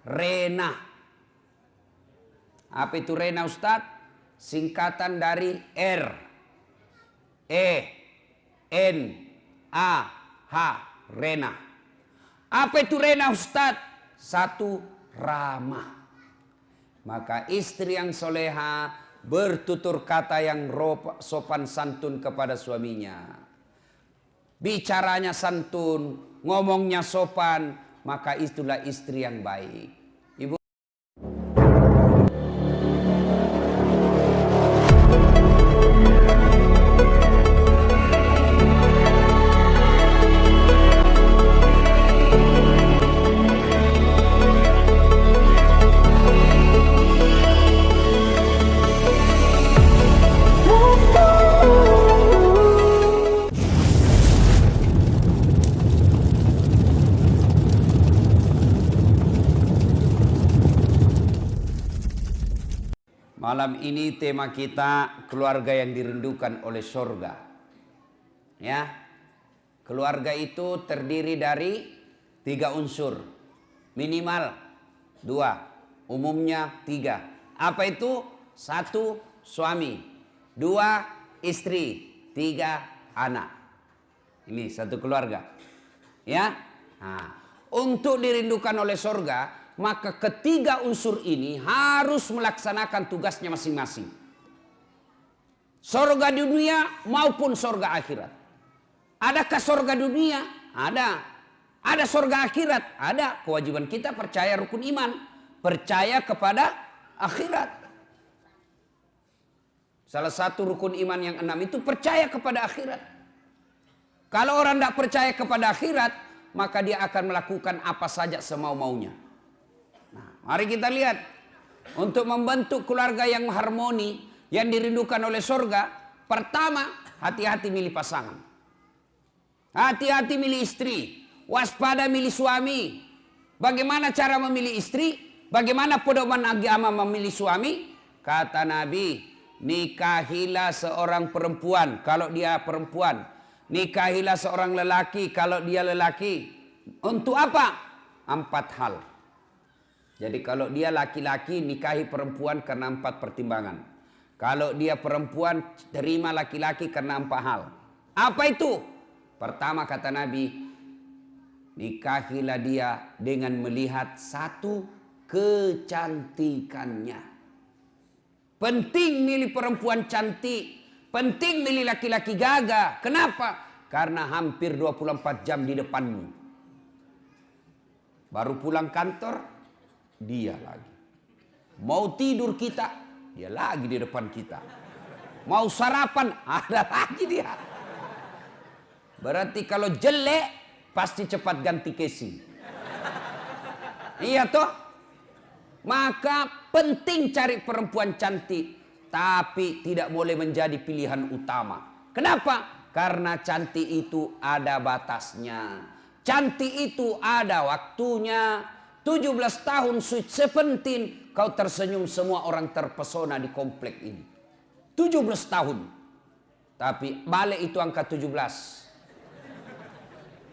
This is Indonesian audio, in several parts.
Rena. Apa itu Rena, Ustadz? Singkatan dari R, E, N, A, H. Rena. Apa itu Rena, Ustadz? Satu, ramah. Maka istri yang soleha bertutur kata yang sopan santun kepada suaminya. Bicaranya santun, ngomongnya sopan, maka itulah istri yang baik. Ibu. Malam ini tema kita keluarga yang dirindukan oleh surga. Ya, keluarga itu terdiri dari 3 unsur, minimal 2, umumnya 3. Apa itu? 1, suami, 2, istri, 3, anak. Ini satu keluarga. Ya, nah, untuk dirindukan oleh surga, maka ketiga unsur ini harus melaksanakan tugasnya masing-masing. Surga dunia maupun surga akhirat. Adakah surga dunia? Ada. Ada surga akhirat? Ada. Kewajiban kita percaya rukun iman. Percaya kepada akhirat. Salah satu rukun iman yang 6 itu percaya kepada akhirat. Kalau orang tidak percaya kepada akhirat, maka dia akan melakukan apa saja semau-maunya. Mari kita lihat, untuk membentuk keluarga yang harmoni, yang dirindukan oleh surga, pertama, hati-hati milih pasangan. Hati-hati milih istri, waspada milih suami. Bagaimana cara memilih istri? Bagaimana pedoman agama memilih suami? Kata Nabi, nikahilah seorang perempuan kalau dia perempuan. Nikahilah seorang lelaki kalau dia lelaki. Untuk apa? 4 hal. Jadi kalau dia laki-laki nikahi perempuan karena 4 pertimbangan. Kalau dia perempuan terima laki-laki karena 4 hal. Apa itu? Pertama kata Nabi, nikahilah dia dengan melihat 1, kecantikannya. Penting milih perempuan cantik. Penting milih laki-laki gagah. Kenapa? Karena hampir 24 jam di depanmu. Baru pulang kantor, dia lagi. Mau tidur kita, dia lagi di depan kita. Mau sarapan, ada lagi dia. Berarti kalau jelek, pasti cepat ganti casing. Iya toh? Maka penting cari perempuan cantik, tapi tidak boleh menjadi pilihan utama. Kenapa? Karena cantik itu ada batasnya. Cantik itu ada waktunya. 17 tahun sweet 17 kau tersenyum, semua orang terpesona di komplek ini. 17 tahun. Tapi balik itu angka 17.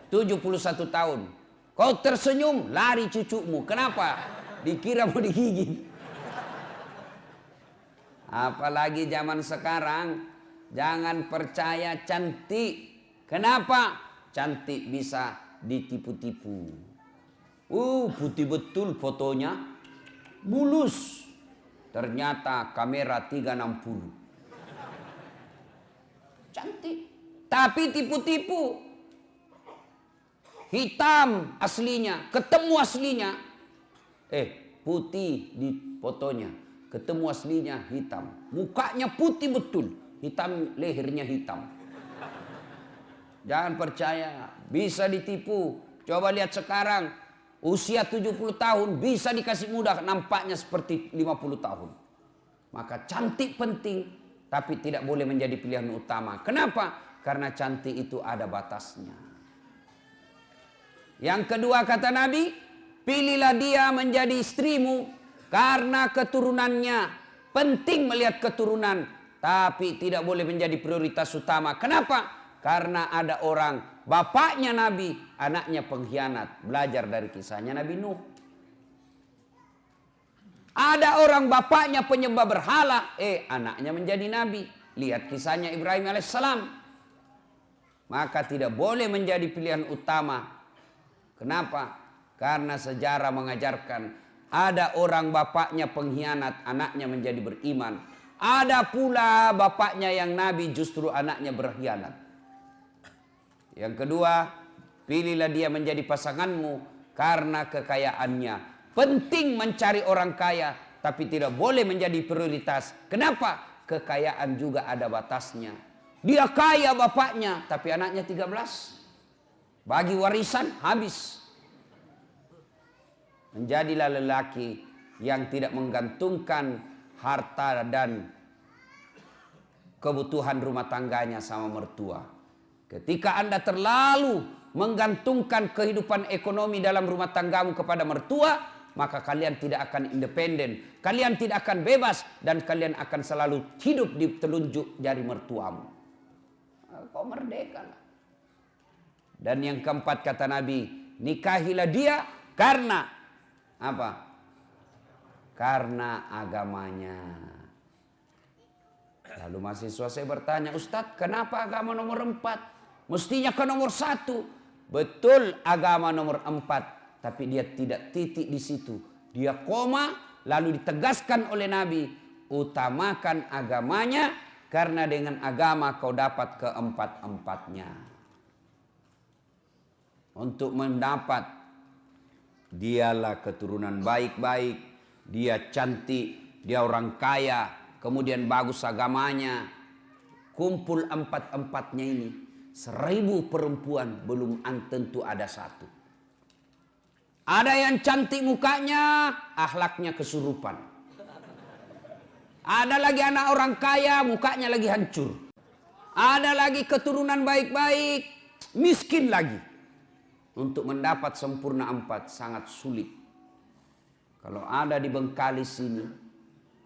71 tahun. Kau tersenyum, lari cucumu. Kenapa? Dikira mau digigit. Apalagi zaman sekarang, jangan percaya cantik. Kenapa? Cantik bisa ditipu-tipu. Putih betul fotonya, mulus. Ternyata kamera 360. Cantik, tapi tipu-tipu. Hitam aslinya, ketemu aslinya. Putih di fotonya, ketemu aslinya hitam. Mukanya putih betul, hitam, lehernya hitam. Jangan percaya, bisa ditipu. Coba lihat sekarang. Usia 70 tahun bisa dikasih mudah, nampaknya seperti 50 tahun. Maka cantik penting, tapi tidak boleh menjadi pilihan utama. Kenapa? Karena cantik itu ada batasnya. Yang kedua kata Nabi, pilihlah dia menjadi istrimu karena keturunannya. Penting melihat keturunan, tapi tidak boleh menjadi prioritas utama. Kenapa? Karena ada orang, bapaknya Nabi, anaknya pengkhianat. Belajar dari kisahnya Nabi Nuh. Ada orang bapaknya penyembah berhala, anaknya menjadi nabi. Lihat kisahnya Ibrahim alaihissalam. Maka tidak boleh menjadi pilihan utama. Kenapa? Karena sejarah mengajarkan ada orang bapaknya pengkhianat, anaknya menjadi beriman. Ada pula bapaknya yang nabi, justru anaknya berkhianat. Yang kedua, pilihlah dia menjadi pasanganmu karena kekayaannya. Penting mencari orang kaya, tapi tidak boleh menjadi prioritas. Kenapa? Kekayaan juga ada batasnya. Dia kaya bapaknya, tapi anaknya 13. Bagi warisan, habis. Menjadilah lelaki yang tidak menggantungkan harta dan kebutuhan rumah tangganya sama mertua. Ketika Anda terlalu menggantungkan kehidupan ekonomi dalam rumah tanggamu kepada mertua, maka kalian tidak akan independen, kalian tidak akan bebas, dan kalian akan selalu hidup di telunjuk jari mertuamu. Kau merdeka lah. Dan yang keempat kata Nabi, nikahilah dia karena apa? Karena agamanya. Lalu mahasiswa saya bertanya, Ustadz, kenapa agama nomor 4? Mestinya ke nomor 1. Betul, agama nomor 4. Tapi dia tidak titik di situ. Dia koma, lalu ditegaskan oleh Nabi, utamakan agamanya, karena dengan agama kau dapat keempat-empatnya. Untuk mendapat, dialah keturunan baik-baik, dia cantik, dia orang kaya, kemudian bagus agamanya. Kumpul empat-empatnya ini, 1000 perempuan belum tentu ada satu. Ada yang cantik mukanya, akhlaknya kesurupan. Ada lagi anak orang kaya, mukanya lagi hancur. Ada lagi keturunan baik-baik, miskin lagi. Untuk mendapat sempurna 4 sangat sulit. Kalau ada di Bengkalis ini,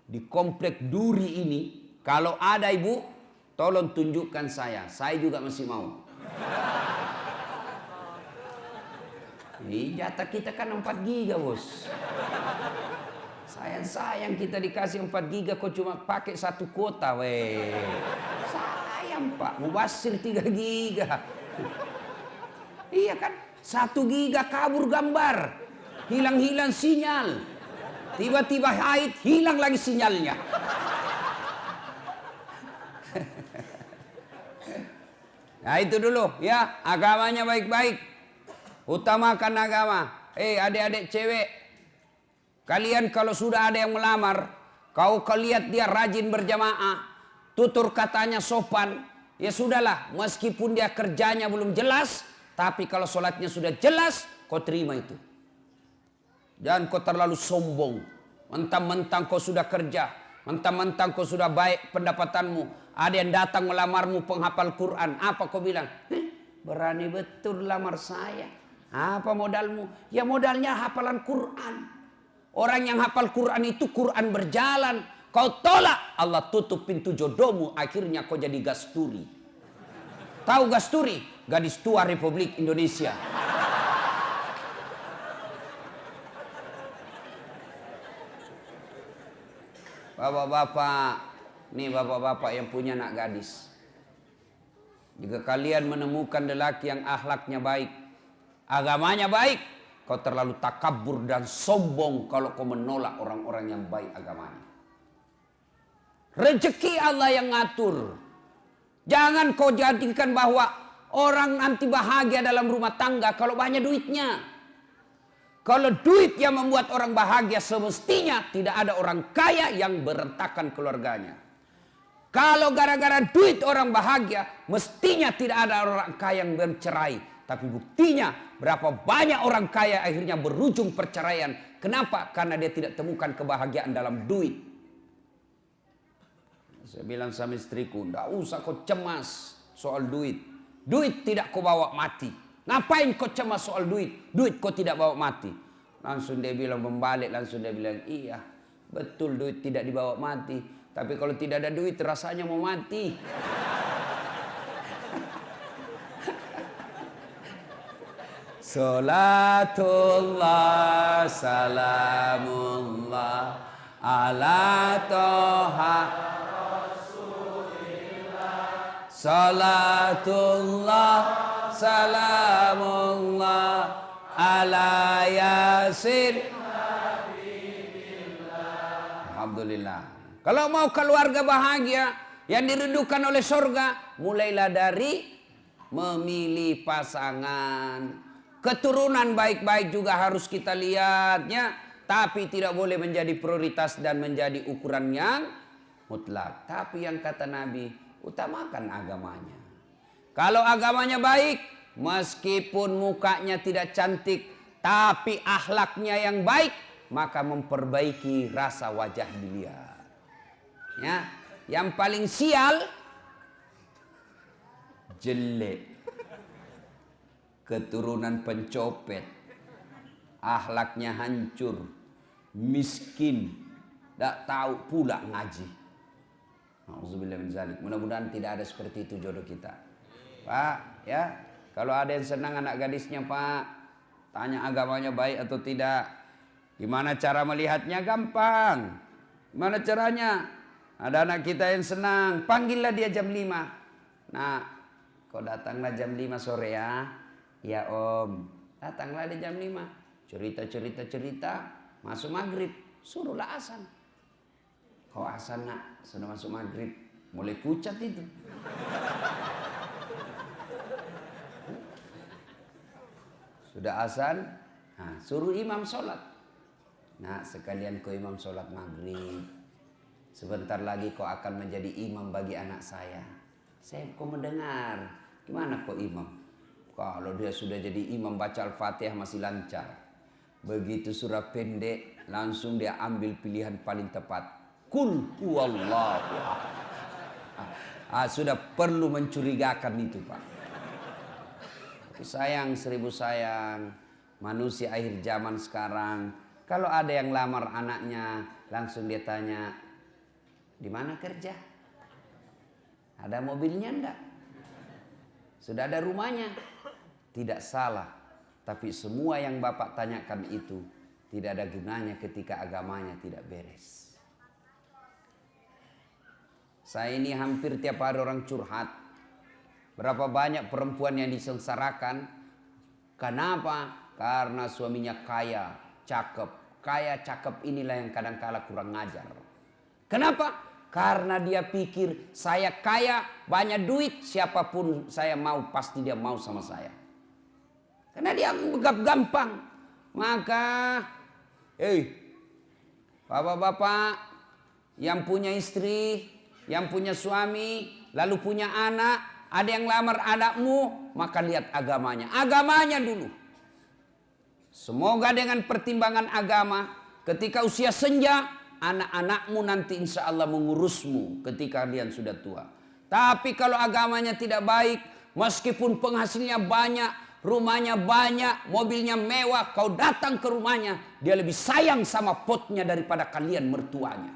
di komplek Duri ini, kalau ada ibu, tolong tunjukkan saya juga masih mau. Jatah kita kan 4 giga bos. Sayang kita dikasih 4 giga kok cuma pakai 1 kuota weh. Sayang pak, mubasir 3 giga. Iya kan, 1 giga kabur gambar, hilang-hilang sinyal. Tiba-tiba haid, hilang lagi sinyalnya. Nah itu dulu ya, agamanya baik-baik. Utamakan agama. Adik-adik cewek, kalian kalau sudah ada yang melamar, kau lihat dia rajin berjamaah, tutur katanya sopan, ya sudahlah, meskipun dia kerjanya belum jelas, tapi kalau sholatnya sudah jelas, kau terima itu. Jangan kau terlalu sombong, mentang-mentang kau sudah kerja, mentang-mentang kau sudah baik pendapatanmu, ada yang datang melamarmu penghafal Quran, apa kau bilang? Berani betul lamar saya. Apa modalmu? Ya modalnya hafalan Quran. Orang yang hafal Quran itu Quran berjalan. Kau tolak, Allah tutup pintu jodohmu. Akhirnya kau jadi gasturi. Tahu gasturi? Gadis tua Republik Indonesia. Bapak-bapak, nih bapak-bapak yang punya anak gadis. Jika kalian menemukan lelaki yang akhlaknya baik, agamanya baik, kau terlalu takabur dan sombong kalau kau menolak orang-orang yang baik agamanya. Rezeki Allah yang ngatur. Jangan kau jadikan bahwa orang nanti bahagia dalam rumah tangga kalau banyak duitnya. Kalau duit yang membuat orang bahagia, semestinya tidak ada orang kaya yang berantakan keluarganya. Kalau gara-gara duit orang bahagia, mestinya tidak ada orang kaya yang bercerai. Tapi buktinya berapa banyak orang kaya akhirnya berujung perceraian. Kenapa? Karena dia tidak temukan kebahagiaan dalam duit. Saya bilang sama istriku, tidak usah kau cemas soal duit. Duit tidak kau bawa mati. Ngapain kau cemas soal duit? Duit kau tidak bawa mati. Langsung dia bilang membalik, langsung dia bilang, iya betul duit tidak dibawa mati. Tapi kalau tidak ada duit rasanya mau mati. Salatullah salamullah ala toha salatullah salamullah ala yasin. Alhamdulillah. Kalau mau keluarga bahagia yang dirindukan oleh surga, mulailah dari memilih pasangan. Keturunan baik-baik juga harus kita lihatnya, tapi tidak boleh menjadi prioritas dan menjadi ukuran yang mutlak. Tapi yang kata Nabi, utamakan agamanya. Kalau agamanya baik, meskipun mukanya tidak cantik, tapi akhlaknya yang baik, maka memperbaiki rasa wajah dilihat. Ya, yang paling sial jelek, keturunan pencopet, akhlaknya hancur, miskin, tak tahu pula ngaji. Nauzubillah min zalik. Mudah-mudahan tidak ada seperti itu jodoh kita. Pak, ya, kalau ada yang senang anak gadisnya, Pak, tanya agamanya baik atau tidak. Gimana cara melihatnya? Gampang. Gimana caranya? Ada anak kita yang senang, panggillah dia jam 5. Nah, kau datanglah jam 5 sore ya. Ya om, datanglah di jam 5. Cerita, masuk maghrib, suruhlah asan. Kau asan nak, sudah masuk maghrib, mulai pucat itu. Sudah asan, nah, suruh imam sholat. Nah, sekalian kau imam sholat maghrib. Sebentar lagi kau akan menjadi imam bagi anak saya. Saya kau mendengar. Gimana kau imam? Kalau dia sudah jadi imam baca Al-Fatihah masih lancar. Begitu surah pendek, langsung dia ambil pilihan paling tepat. Kul huwallahu ahad. Sudah perlu mencurigakan itu, Pak. Tapi sayang, seribu sayang, manusia akhir zaman sekarang, kalau ada yang lamar anaknya, langsung dia tanya, di mana kerja? Ada mobilnya enggak? Sudah ada rumahnya? Tidak salah. Tapi semua yang Bapak tanyakan itu tidak ada gunanya ketika agamanya tidak beres. Saya ini hampir tiap hari orang curhat. Berapa banyak perempuan yang disengsarakan. Kenapa? Karena suaminya kaya, cakep. Kaya cakep inilah yang kadang-kala kurang ngajar. Kenapa? Karena dia pikir saya kaya, banyak duit, siapapun saya mau pasti dia mau sama saya. Karena dia anggap gampang. Maka, bapak-bapak yang punya istri, yang punya suami, lalu punya anak, ada yang lamar anakmu, maka lihat agamanya. Agamanya dulu. Semoga dengan pertimbangan agama, ketika usia senja, anak-anakmu nanti insya Allah mengurusmu ketika kalian sudah tua. Tapi kalau agamanya tidak baik, meskipun penghasilnya banyak, rumahnya banyak, mobilnya mewah, kau datang ke rumahnya, dia lebih sayang sama potnya daripada kalian mertuanya.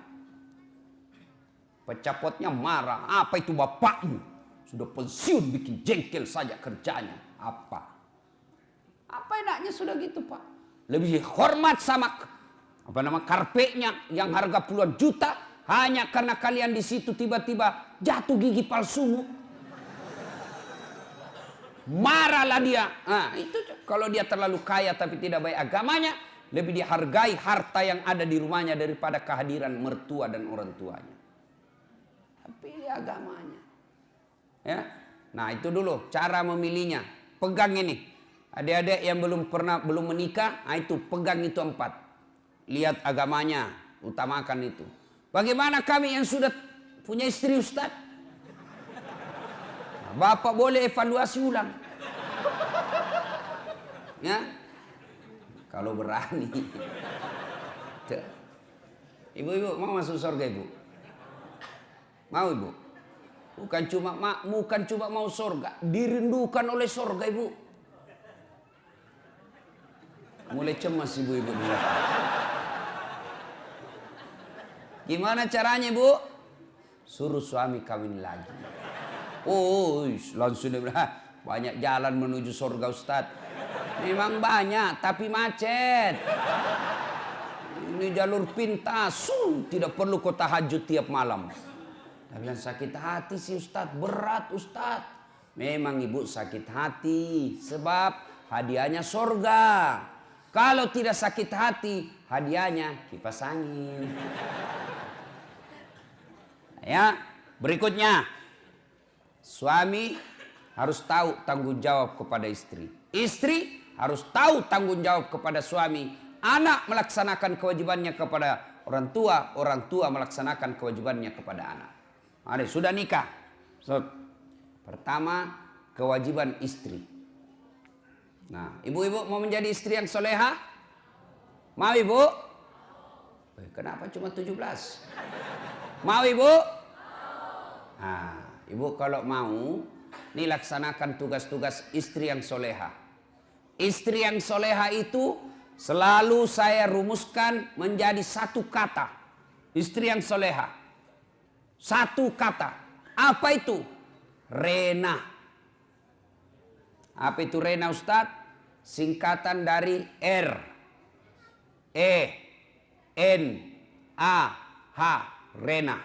Pecah potnya marah, apa itu bapakmu? Sudah pensiun bikin jengkel saja kerjanya. Apa enaknya sudah gitu, Pak? Lebih hormat sama karpetnya yang harga puluhan juta, hanya karena kalian di situ tiba-tiba jatuh gigi palsumu. Marahlah dia. Nah, itu kalau dia terlalu kaya tapi tidak baik agamanya, lebih dihargai harta yang ada di rumahnya daripada kehadiran mertua dan orang tuanya. Pilih agamanya. Ya. Nah, itu dulu cara memilihnya. Pegang ini. Adik-adik yang belum menikah, nah itu pegang itu 4. Lihat agamanya, utamakan itu. Bagaimana kami yang sudah punya istri, Ustaz? Bapak boleh evaluasi ulang. Ya. Kalau berani. Ibu-ibu mau masuk surga, Ibu? Mau, Ibu? Bukan cuma mau surga, dirindukan oleh surga, Ibu. Mulai cemas ibu-ibu. Gimana caranya, Bu? Suruh suami kawin lagi. Oh, langsung dia bilang, banyak jalan menuju surga, Ustaz. Memang banyak, tapi macet. Ini jalur pintas, tidak perlu kau tahajud tiap malam. Dia bilang, sakit hati sih Ustadz, berat Ustadz. Memang ibu sakit hati, sebab hadiahnya sorga. Kalau tidak sakit hati, hadiahnya kipas angin. Ya, berikutnya. Suami harus tahu tanggung jawab kepada istri. Istri harus tahu tanggung jawab kepada suami. Anak melaksanakan kewajibannya kepada orang tua melaksanakan kewajibannya kepada anak. Mari, sudah nikah. So, pertama, kewajiban istri. Nah, ibu-ibu mau menjadi istri yang soleha? Mau ibu? Kenapa cuma 17? Mau ibu? Nah, ibu kalau mau, ini laksanakan tugas-tugas istri yang soleha. Istri yang soleha itu selalu saya rumuskan menjadi satu kata. Istri yang soleha. Satu kata. Apa itu? Rena. Apa itu Rena Ustadz? Singkatan dari R, E, N, A, H. Rena.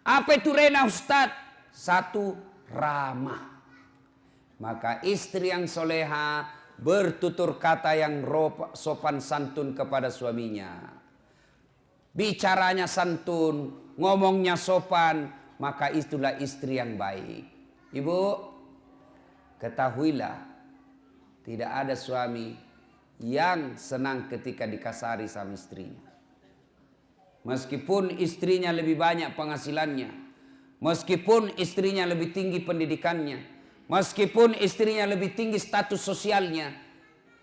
Apa itu Rena Ustadz? Satu, ramah. Maka istri yang soleha bertutur kata yang sopan santun kepada suaminya. Bicaranya santun, ngomongnya sopan, maka itulah istri yang baik. Ibu, ketahuilah, tidak ada suami yang senang ketika dikasari sama istrinya. Meskipun istrinya lebih banyak penghasilannya, meskipun istrinya lebih tinggi pendidikannya, meskipun istrinya lebih tinggi status sosialnya,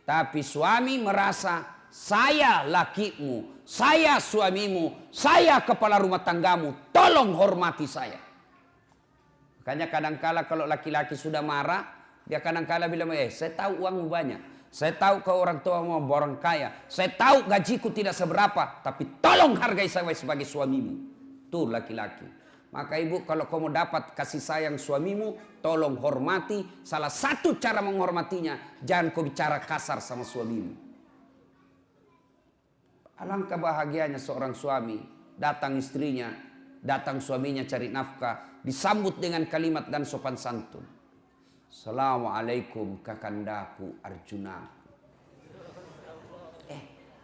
tapi suami merasa saya lakimu, saya suamimu, saya kepala rumah tanggamu, tolong hormati saya. Makanya kadangkala kalau laki-laki sudah marah, dia kadangkala bilang, saya tahu uangmu banyak. Saya tahu kau orang tua mau orang kaya. Saya tahu gajiku tidak seberapa. Tapi tolong hargai saya sebagai suamimu. Tuh laki-laki. Maka ibu kalau kau mau dapat kasih sayang suamimu, tolong hormati. Salah satu cara menghormatinya, jangan kau bicara kasar sama suamimu. Alangkah bahagianya seorang suami. Datang istrinya, datang suaminya cari nafkah. Disambut dengan kalimat dan sopan santun. Assalamualaikum kakandaku Arjunaku.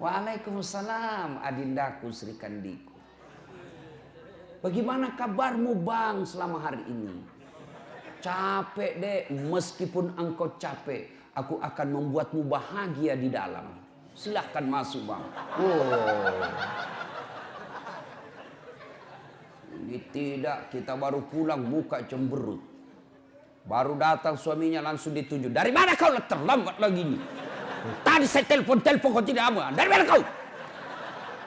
Waalaikumsalam adindaku Sri Kandiku. Bagaimana kabarmu bang selama hari ini? Capek deh, meskipun engkau capek, aku akan membuatmu bahagia di dalam. Silahkan masuk bang. Ini tidak, kita baru pulang muka cemberut. Baru datang suaminya langsung ditunjuk. Dari mana kau terlambat lagi nih? Tadi saya telepon kau tidak apa. Dari mana kau?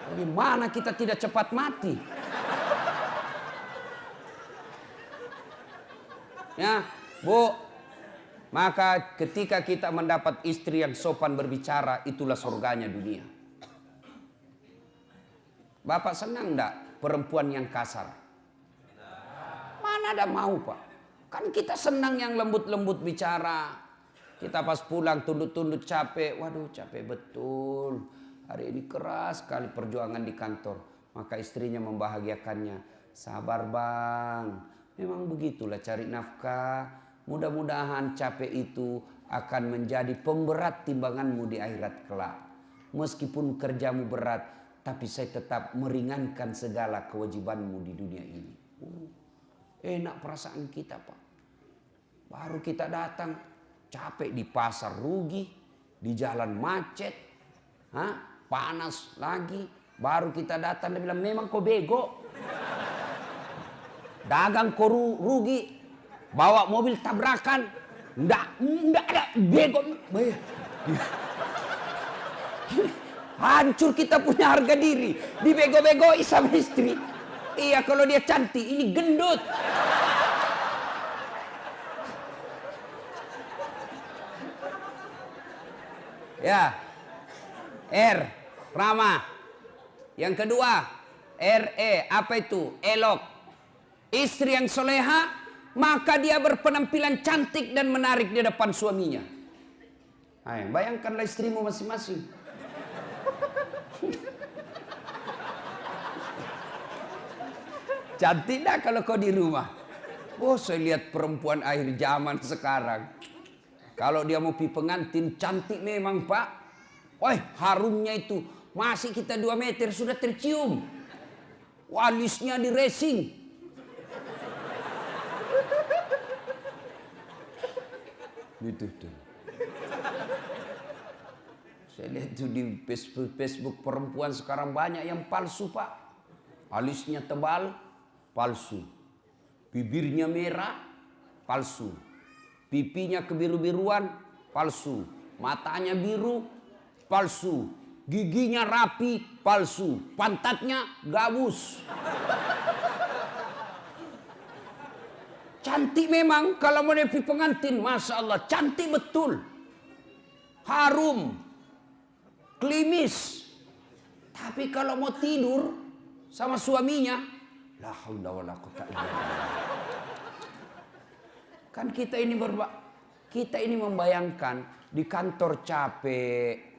Bagaimana kita tidak cepat mati? Ya, Bu. Maka ketika kita mendapat istri yang sopan berbicara, itulah surganya dunia. Bapak senang enggak perempuan yang kasar? Mana ada mau Pak? Kan kita senang yang lembut-lembut bicara. Kita pas pulang tunduk-tunduk capek. Waduh capek betul. Hari ini keras sekali perjuangan di kantor. Maka istrinya membahagiakannya. Sabar bang. Memang begitulah cari nafkah. Mudah-mudahan capek itu akan menjadi pemberat timbanganmu di akhirat kelak. Meskipun kerjamu berat. Tapi saya tetap meringankan segala kewajibanmu di dunia ini. Enak perasaan kita Pak. Baru kita datang, capek di pasar rugi, di jalan macet, panas lagi. Baru kita datang, dia bilang memang kau bego. Dagang kau rugi, bawa mobil tabrakan, enggak ada bego. Hancur kita punya harga diri, dibego-begoi sama istri. Iya kalau dia cantik, ini gendut. Ya, R, ramah. Yang kedua, RE, apa itu? Elok. Istri yang soleha, maka dia berpenampilan cantik dan menarik di depan suaminya. Bayangkanlah istrimu masing-masing. Cantik dah kalau kau di rumah. Oh, saya lihat perempuan akhir zaman sekarang. Kalau dia mau pi pengantin, cantik memang Pak. Wah, harumnya itu. Masih kita 2 meter sudah tercium. Walisnya di racing. Gitu tuh. Saya lihat tuh di Facebook perempuan sekarang banyak yang palsu Pak. Alisnya tebal, palsu. Bibirnya merah, palsu. Pipinya kebiru-biruan, palsu. Matanya biru, palsu. Giginya rapi, palsu. Pantatnya gabus. Cantik memang kalau mau nepi pengantin. Masya Allah, cantik betul. Harum. Klimis. Tapi kalau mau tidur sama suaminya, la haula wala quwwata illa billah. Kan kita ini membayangkan di kantor capek,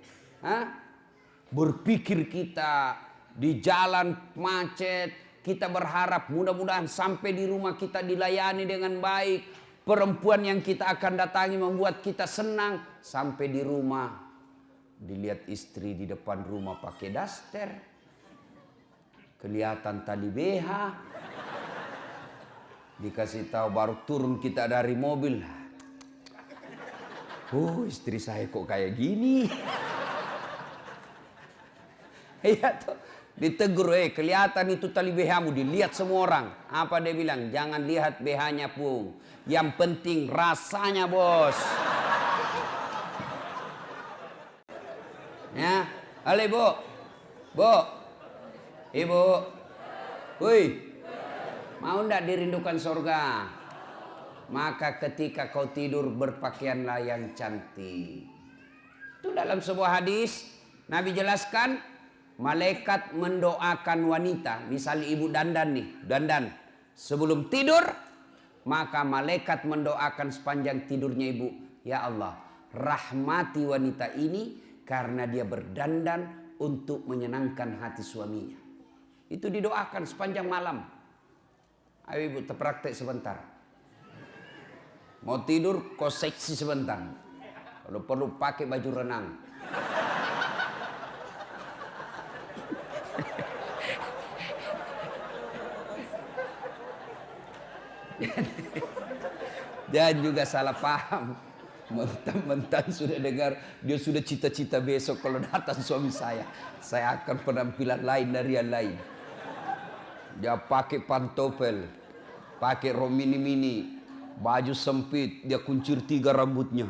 berpikir kita di jalan macet, kita berharap mudah-mudahan sampai di rumah kita dilayani dengan baik. Perempuan yang kita akan datangi membuat kita senang. Sampai di rumah dilihat istri di depan rumah pakai daster, kelihatan tali BH. Dikasih tahu baru turun kita dari mobil. Oh, istri saya kok kayak gini. Iya tuh. Ditegur, kelihatan itu tali BH-mu, dilihat semua orang. Apa dia bilang? Jangan lihat BH-nya Pung. Yang penting rasanya bos. Ya, halo Bu. Bu. Ibu. Woi. Mau ndak dirindukan surga? Maka ketika kau tidur berpakaianlah yang cantik. Itu dalam sebuah hadis Nabi jelaskan, malaikat mendoakan wanita, misalnya ibu dandan nih, dandan sebelum tidur, maka malaikat mendoakan sepanjang tidurnya ibu, ya Allah, rahmati wanita ini karena dia berdandan untuk menyenangkan hati suaminya. Itu didoakan sepanjang malam. Ayo ibu terpraktek sebentar. Mau tidur kau seksi sebentar. Kalau perlu pakai baju renang. Dan juga salah paham. Mentang-mentang sudah dengar, dia sudah cita-cita besok kalau datang suami saya akan penampilan lain dari yang lain. Dia pakai pantopel, pakai rok mini-mini, baju sempit, dia kuncir 3 rambutnya.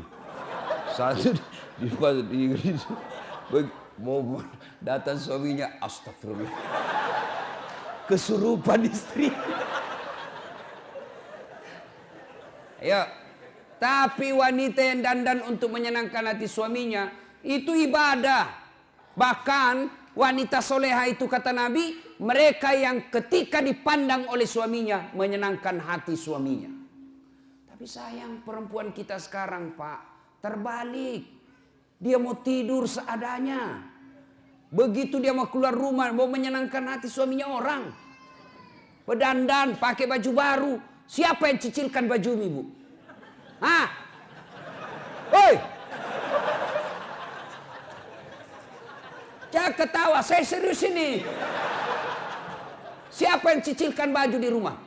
Satu mau datang suaminya, astagfirullah. Kesurupan istri. Ya, tapi wanita yang dandan untuk menyenangkan hati suaminya itu ibadah. Bahkan wanita soleha itu kata Nabi, mereka yang ketika dipandang oleh suaminya menyenangkan hati suaminya. Tapi sayang perempuan kita sekarang Pak, terbalik. Dia mau tidur seadanya. Begitu dia mau keluar rumah, mau menyenangkan hati suaminya orang. Berdandan, pakai baju baru. Siapa yang cicilkan baju ibu? Hah? Woi! Jangan ketawa, saya serius ini. Siapa yang cicilkan baju di rumah?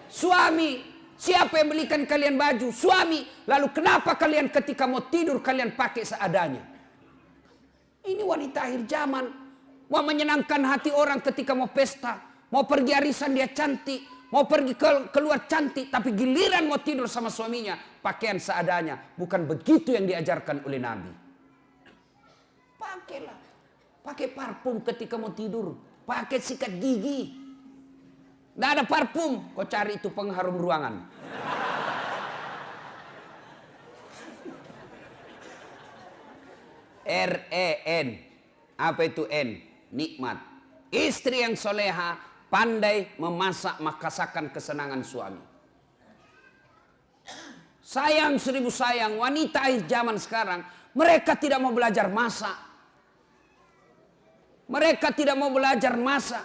Suami. Siapa yang belikan kalian baju? Suami. Lalu kenapa kalian ketika mau tidur kalian pakai seadanya? Ini wanita akhir zaman. Mau menyenangkan hati orang ketika mau pesta. Mau pergi arisan dia cantik. Mau pergi keluar cantik. Tapi giliran mau tidur sama suaminya, pakaian seadanya. Bukan begitu yang diajarkan oleh Nabi. Pakailah. Pakai parfum ketika mau tidur. Pakai sikat gigi. Nggak ada parfum. Kau cari itu pengharum ruangan. R-E-N. Apa itu N? Nikmat. Istri yang soleha pandai memasak makasakan kesenangan suami. Sayang 1000 sayang. Wanita zaman sekarang. Mereka tidak mau belajar masak. Mereka tidak mau belajar masak.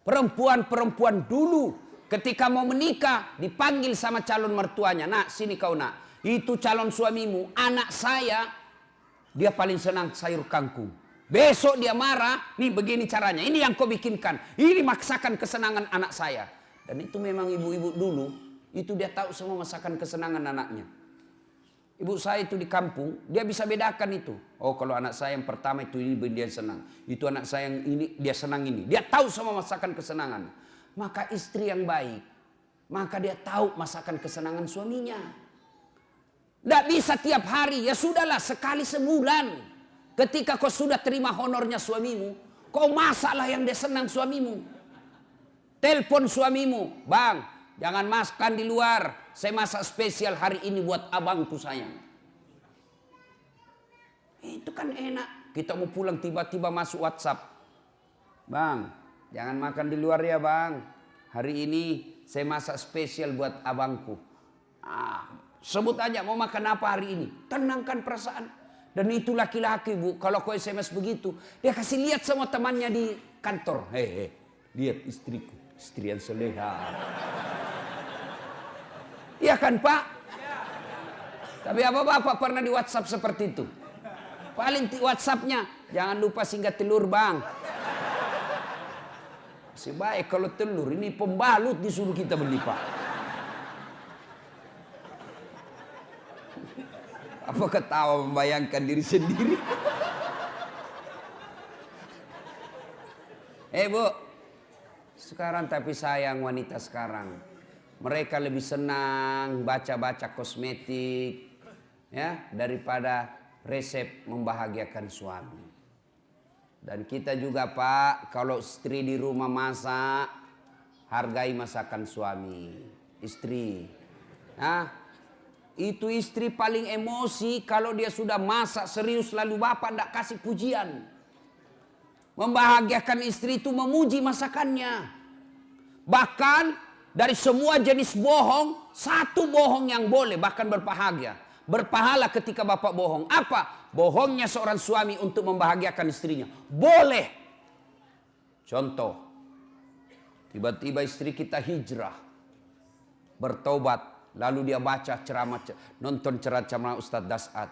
Perempuan-perempuan dulu ketika mau menikah dipanggil sama calon mertuanya. Nak, sini kau nak. Itu calon suamimu, anak saya, dia paling senang sayur kangkung. Besok dia marah, nih begini caranya. Ini yang kau bikinkan. Ini maksakan kesenangan anak saya. Dan itu memang ibu-ibu dulu, itu dia tahu semua masakan kesenangan anaknya. Ibu saya itu di kampung, dia bisa bedakan itu. Oh, kalau anak saya yang pertama itu ini dia senang. Itu anak saya yang ini dia senang ini. Dia tahu semua masakan kesenangan. Maka istri yang baik, maka dia tahu masakan kesenangan suaminya. Tidak bisa tiap hari, ya sudahlah sekali sebulan. Ketika kau sudah terima honornya suamimu, kau masaklah yang dia senang suamimu. Telepon suamimu, bang, jangan makan di luar. Saya masak spesial hari ini buat abangku sayang. Itu kan enak. Kita mau pulang tiba-tiba masuk WhatsApp. Bang, jangan makan di luar ya bang. Hari ini saya masak spesial buat abangku. Sebut aja mau makan apa hari ini. Tenangkan perasaan. Dan itu laki-laki bu. Kalau kau SMS begitu. Dia kasih lihat semua temannya di kantor. Hei, lihat istriku. Istri yang soleha. Iya kan Pak? Tapi apa Bapak pernah di WhatsApp seperti itu? Paling WhatsAppnya, jangan lupa singgah telur bang. Masih baik kalau telur, ini pembalut disuruh kita beli Pak. Apa ketawa membayangkan diri sendiri? Bu, sekarang tapi sayang wanita sekarang. Mereka lebih senang baca-baca kosmetik ya daripada resep membahagiakan suami. Dan kita juga Pak, kalau istri di rumah masak, hargai masakan suami, istri. Itu istri paling emosi kalau dia sudah masak serius lalu Bapak tidak kasih pujian. Membahagiakan istri itu memuji masakannya. Bahkan dari semua jenis bohong, satu bohong yang boleh bahkan berbahagia. Berpahala ketika Bapak bohong. Apa? Bohongnya seorang suami untuk membahagiakan istrinya. Boleh. Contoh. Tiba-tiba istri kita hijrah. Bertobat. Lalu dia baca ceramah, nonton ceramah Ustadz Das'ad.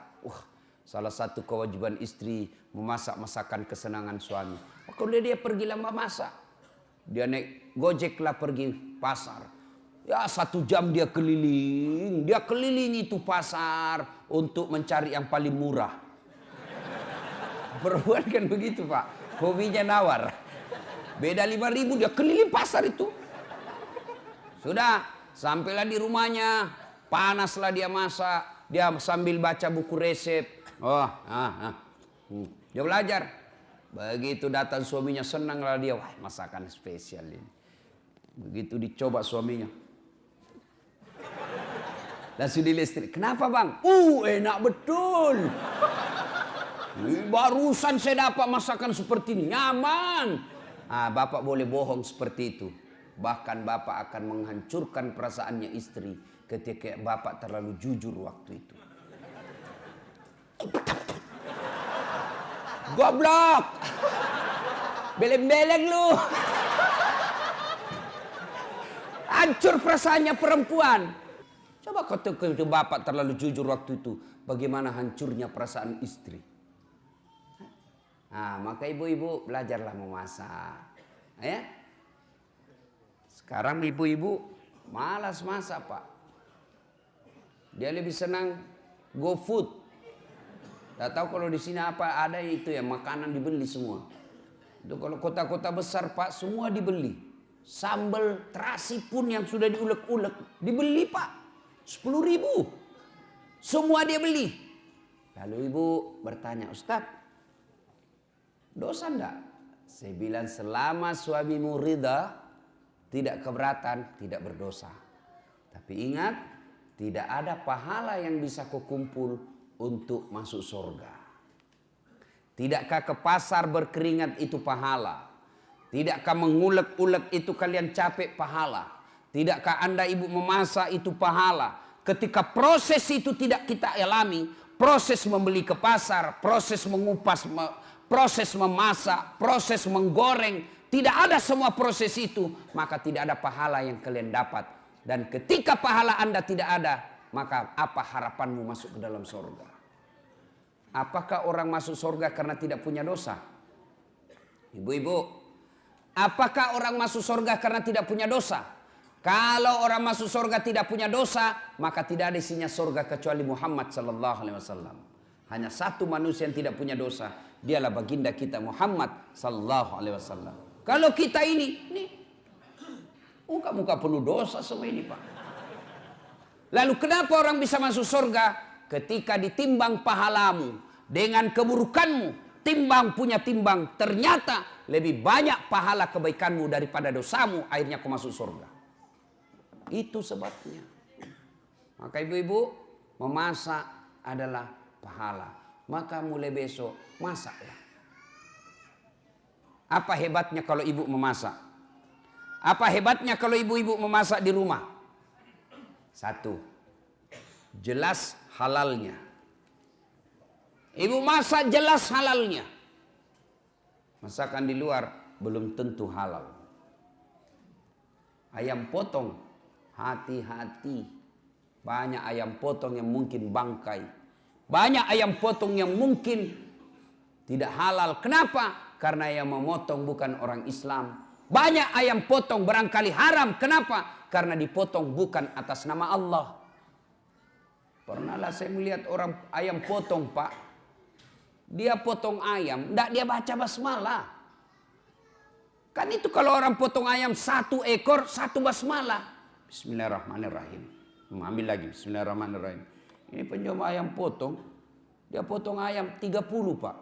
Salah satu kewajiban istri memasak masakan kesenangan suami. Kalau dia pergi lama masak. Dia naik Gojek lah pergi pasar. Ya 1 jam dia keliling. Dia keliling itu pasar untuk mencari yang paling murah. Perempuan kan begitu Pak. Hobinya nawar. Beda 5.000 dia keliling pasar itu. Sudah sampailah di rumahnya. Panaslah dia masak. Dia sambil baca buku resep. Dia belajar. Begitu datang suaminya senanglah dia. Wah masakan spesial ini. Begitu dicoba suaminya. Langsung dilistrik. Kenapa bang? Enak betul. Barusan saya dapat masakan seperti ini. Nyaman. Bapak boleh bohong seperti itu. Bahkan bapak akan menghancurkan perasaannya istri. Ketika bapak terlalu jujur waktu itu. Goblok. Beleng-beleng lu. Hancur perasaannya perempuan. Coba kalau bapak terlalu jujur waktu itu. Bagaimana hancurnya perasaan istri. Maka ibu-ibu belajarlah memasak. Ya. Sekarang ibu-ibu malas masak Pak. Dia lebih senang go food. Tidak tahu kalau di sini apa ada itu ya makanan dibeli semua. Itu kalau kota-kota besar Pak semua dibeli. Sambal terasi pun yang sudah diulek-ulek dibeli Pak 10.000. Semua dia beli. Lalu ibu bertanya, Ustadz, dosa enggak? Saya bilang selama suamimu ridha, tidak keberatan, tidak berdosa. Tapi ingat, tidak ada pahala yang bisa kau kumpul untuk masuk surga. Tidakkah ke pasar berkeringat itu pahala? Tidakkah mengulek-ulek itu kalian capek pahala? Tidakkah Anda ibu memasak itu pahala? Ketika proses itu tidak kita alami, proses membeli ke pasar, proses mengupas, proses memasak, proses menggoreng, tidak ada semua proses itu, maka tidak ada pahala yang kalian dapat. Dan ketika pahala Anda tidak ada, maka apa harapanmu masuk ke dalam surga? Apakah orang masuk surga karena tidak punya dosa? Ibu-ibu, apakah orang masuk surga karena tidak punya dosa? Kalau orang masuk surga tidak punya dosa, maka tidak ada isinya surga kecuali Muhammad sallallahu alaihi wasallam. Hanya satu manusia yang tidak punya dosa, dialah baginda kita Muhammad sallallahu alaihi wasallam. Kalau kita ini muka-muka penuh dosa semua ini, Pak. Lalu kenapa orang bisa masuk surga? Ketika ditimbang pahalamu dengan keburukanmu, timbang punya timbang, ternyata lebih banyak pahala kebaikanmu daripada dosamu, akhirnya kau masuk surga. Itu sebabnya. Maka ibu-ibu, memasak adalah pahala. Maka mulai besok masaklah. Apa hebatnya kalau ibu memasak? Apa hebatnya kalau ibu-ibu memasak di rumah? Satu, jelas halalnya. Ibu masak jelas halalnya. Masakan di luar belum tentu halal. Ayam potong, hati-hati. Banyak ayam potong yang mungkin bangkai. Banyak ayam potong yang mungkin tidak halal. Kenapa? Karena yang memotong bukan orang Islam. Banyak ayam potong barangkali haram. Kenapa? Karena dipotong bukan atas nama Allah. Pernahlah saya melihat orang ayam potong, Pak. Dia potong ayam, tidak dia baca basmalah. Kan itu kalau orang potong ayam 1 ekor, 1 basmalah. Bismillahirrahmanirrahim. Ambil lagi, bismillahirrahmanirrahim. Ini penjual ayam potong. Dia potong ayam 30, Pak.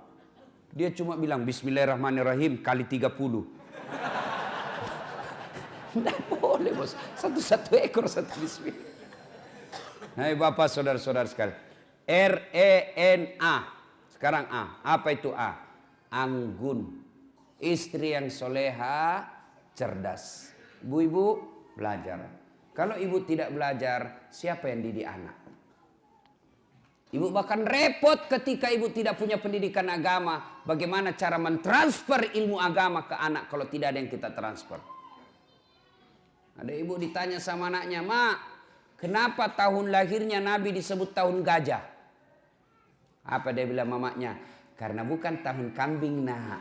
Dia cuma bilang bismillahirrahmanirrahim kali 30. Tidak boleh, bos. 1 ekor 1 bismillah. Hai Bapak, saudara-saudara sekalian. RENA. Sekarang A. Apa itu A? Anggun. Istri yang soleha, cerdas. Ibu-ibu belajar. Kalau ibu tidak belajar, siapa yang didik anak? Ibu bahkan repot ketika ibu tidak punya pendidikan agama. Bagaimana cara mentransfer ilmu agama ke anak kalau tidak ada yang kita transfer? Ada ibu ditanya sama anaknya, "Mak, kenapa tahun lahirnya Nabi disebut tahun gajah?" Apa dia bilang mamanya? "Karena bukan tahun kambing, Nak."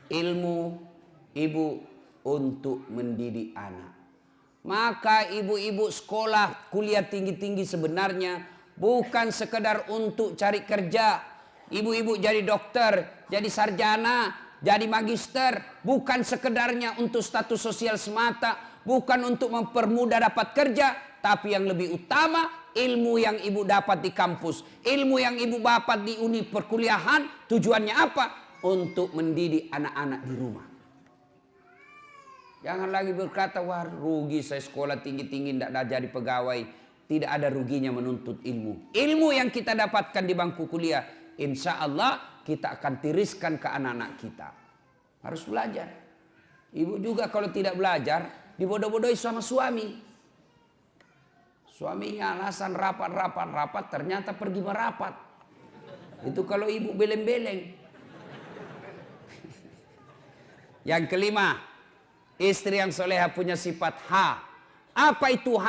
Ilmu ibu untuk mendidik anak. Maka ibu-ibu sekolah kuliah tinggi-tinggi sebenarnya bukan sekedar untuk cari kerja. Ibu-ibu jadi dokter, jadi sarjana, jadi magister. Bukan sekedarnya untuk status sosial semata. Bukan untuk mempermudah dapat kerja. Tapi yang lebih utama, ilmu yang ibu dapat di kampus. Ilmu yang ibu dapat di uni perkuliahan. Tujuannya apa? Untuk mendidik anak-anak di rumah. Jangan lagi berkata, wah rugi saya sekolah tinggi-tinggi tidak jadi pegawai. Tidak ada ruginya menuntut ilmu. Ilmu yang kita dapatkan di bangku kuliah, insya Allah kita akan tiriskan ke anak-anak kita. Harus belajar. Ibu juga kalau tidak belajar, dibodoh-bodohi sama suami. Suaminya alasan rapat, ternyata pergi merapat. Itu kalau ibu beleng-beleng. Yang kelima, istri yang soleha punya sifat H. Apa itu H?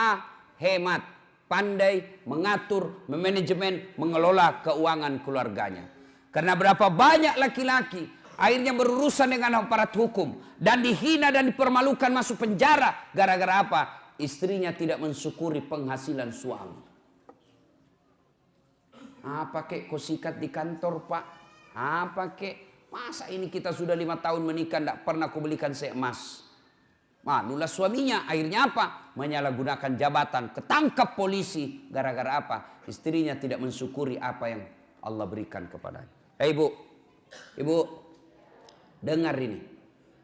Hemat, pandai, mengatur, memanajemen, mengelola keuangan keluarganya. Karena berapa banyak laki-laki akhirnya berurusan dengan aparat hukum dan dihina dan dipermalukan masuk penjara. Gara-gara apa? Istrinya tidak mensyukuri penghasilan suami. Apa kek kau sikat di kantor, Pak? Apa kek? Masa ini kita sudah 5 tahun menikah tidak pernah kau belikan seemas? Malulah suaminya. Akhirnya apa? Menyalahgunakan jabatan. Ketangkap polisi. Gara-gara apa? Istrinya tidak mensyukuri apa yang Allah berikan kepadanya. Ibu. Ibu. Dengar ini.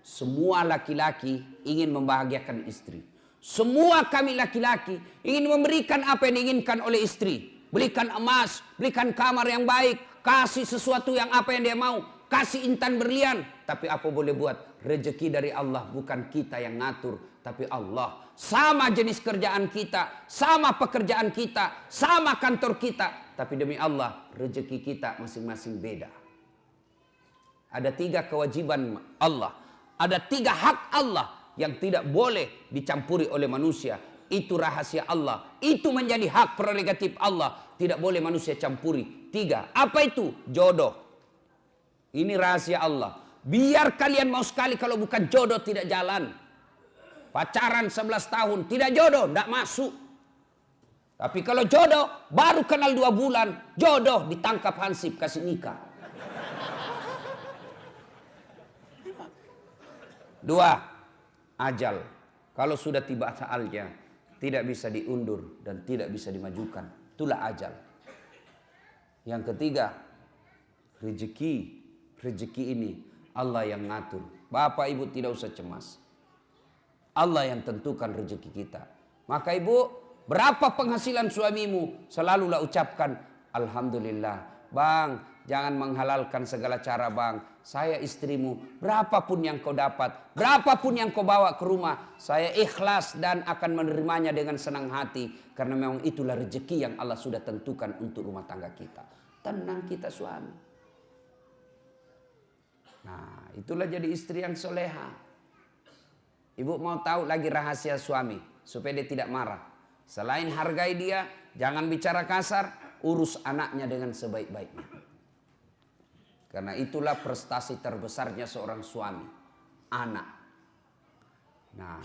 Semua laki-laki ingin membahagiakan istri. Semua kami laki-laki ingin memberikan apa yang diinginkan oleh istri. Belikan emas. Belikan kamar yang baik. Kasih sesuatu yang apa yang dia mau. Kasih intan berlian. Tapi apa boleh buat? Rezeki dari Allah. Bukan kita yang ngatur. Tapi Allah. Sama jenis kerjaan kita. Sama pekerjaan kita. Sama kantor kita. tapi demi Allah rezeki kita masing-masing beda. Ada 3 kewajiban Allah, ada 3 hak Allah yang tidak boleh dicampuri oleh manusia. Itu rahasia Allah, itu menjadi hak prerogatif Allah, tidak boleh manusia campuri. 3, apa itu? Jodoh. Ini rahasia Allah. Biar kalian mau sekali, kalau bukan jodoh tidak jalan. Pacaran 11 tahun tidak jodoh, tidak masuk. Tapi kalau jodoh baru kenal 2 bulan, jodoh ditangkap hansip kasih nikah. 2, ajal. Kalau sudah tiba saatnya, tidak bisa diundur dan tidak bisa dimajukan. Itulah ajal. Yang ketiga, rezeki. Rezeki ini Allah yang ngatur. Bapak ibu tidak usah cemas. Allah yang tentukan rezeki kita. Maka ibu, berapa penghasilan suamimu? Selalulah ucapkan Alhamdulillah. Bang, jangan menghalalkan segala cara bang. Saya istrimu, berapapun yang kau dapat, berapapun yang kau bawa ke rumah, saya ikhlas dan akan menerimanya dengan senang hati. Karena memang itulah rezeki yang Allah sudah tentukan untuk rumah tangga kita. Tenang kita suami. Nah, itulah jadi istri yang soleha. Ibu mau tahu lagi rahasia suami, supaya dia tidak marah. Selain hargai dia, jangan bicara kasar, urus anaknya dengan sebaik-baiknya. Karena itulah prestasi terbesarnya seorang suami, anak. Nah,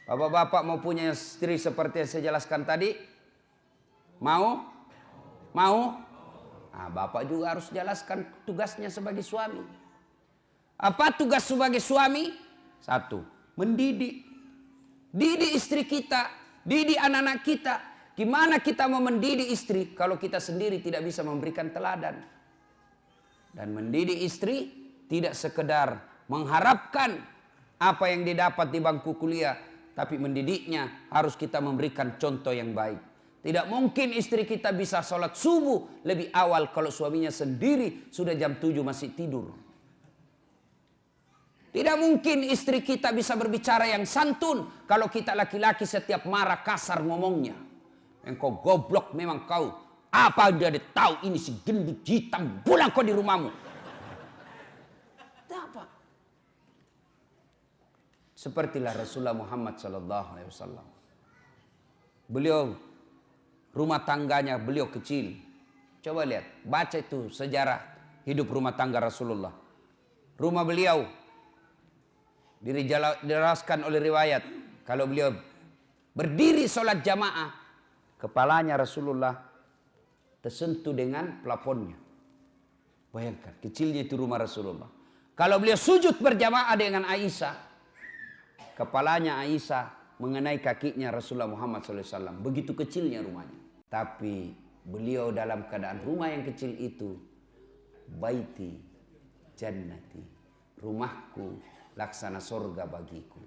bapak-bapak mau punya istri seperti yang saya jelaskan tadi? Mau? Mau? Nah, bapak juga harus jelaskan tugasnya sebagai suami. Apa tugas sebagai suami? 1, mendidik. Didik istri kita, didik anak-anak kita. Gimana kita mau mendidik istri kalau kita sendiri tidak bisa memberikan teladan? Dan mendidik istri tidak sekedar mengharapkan apa yang didapat di bangku kuliah, tapi mendidiknya harus kita memberikan contoh yang baik. Tidak mungkin istri kita bisa sholat subuh lebih awal kalau suaminya sendiri sudah jam 7 masih tidur. Tidak mungkin istri kita bisa berbicara yang santun kalau kita laki-laki setiap marah kasar ngomongnya. Engkau goblok memang kau. Apa dia tahu ini si gendut hitam, pulang kau di rumahmu. Apa? Sepertilah Rasulullah Muhammad SAW. Beliau rumah tangganya beliau kecil. Coba lihat, baca itu sejarah hidup rumah tangga Rasulullah. Rumah beliau dijelaskan oleh riwayat kalau beliau berdiri sholat jamaah, kepalanya Rasulullah tersentuh dengan plafonnya. Bayangkan, kecilnya itu rumah Rasulullah. Kalau beliau sujud berjamaah dengan Aisyah, kepalanya Aisyah mengenai kakinya Rasulullah Muhammad SAW. Begitu kecilnya rumahnya. Tapi beliau dalam keadaan rumah yang kecil itu, baiti jannati, rumahku laksana surga bagiku.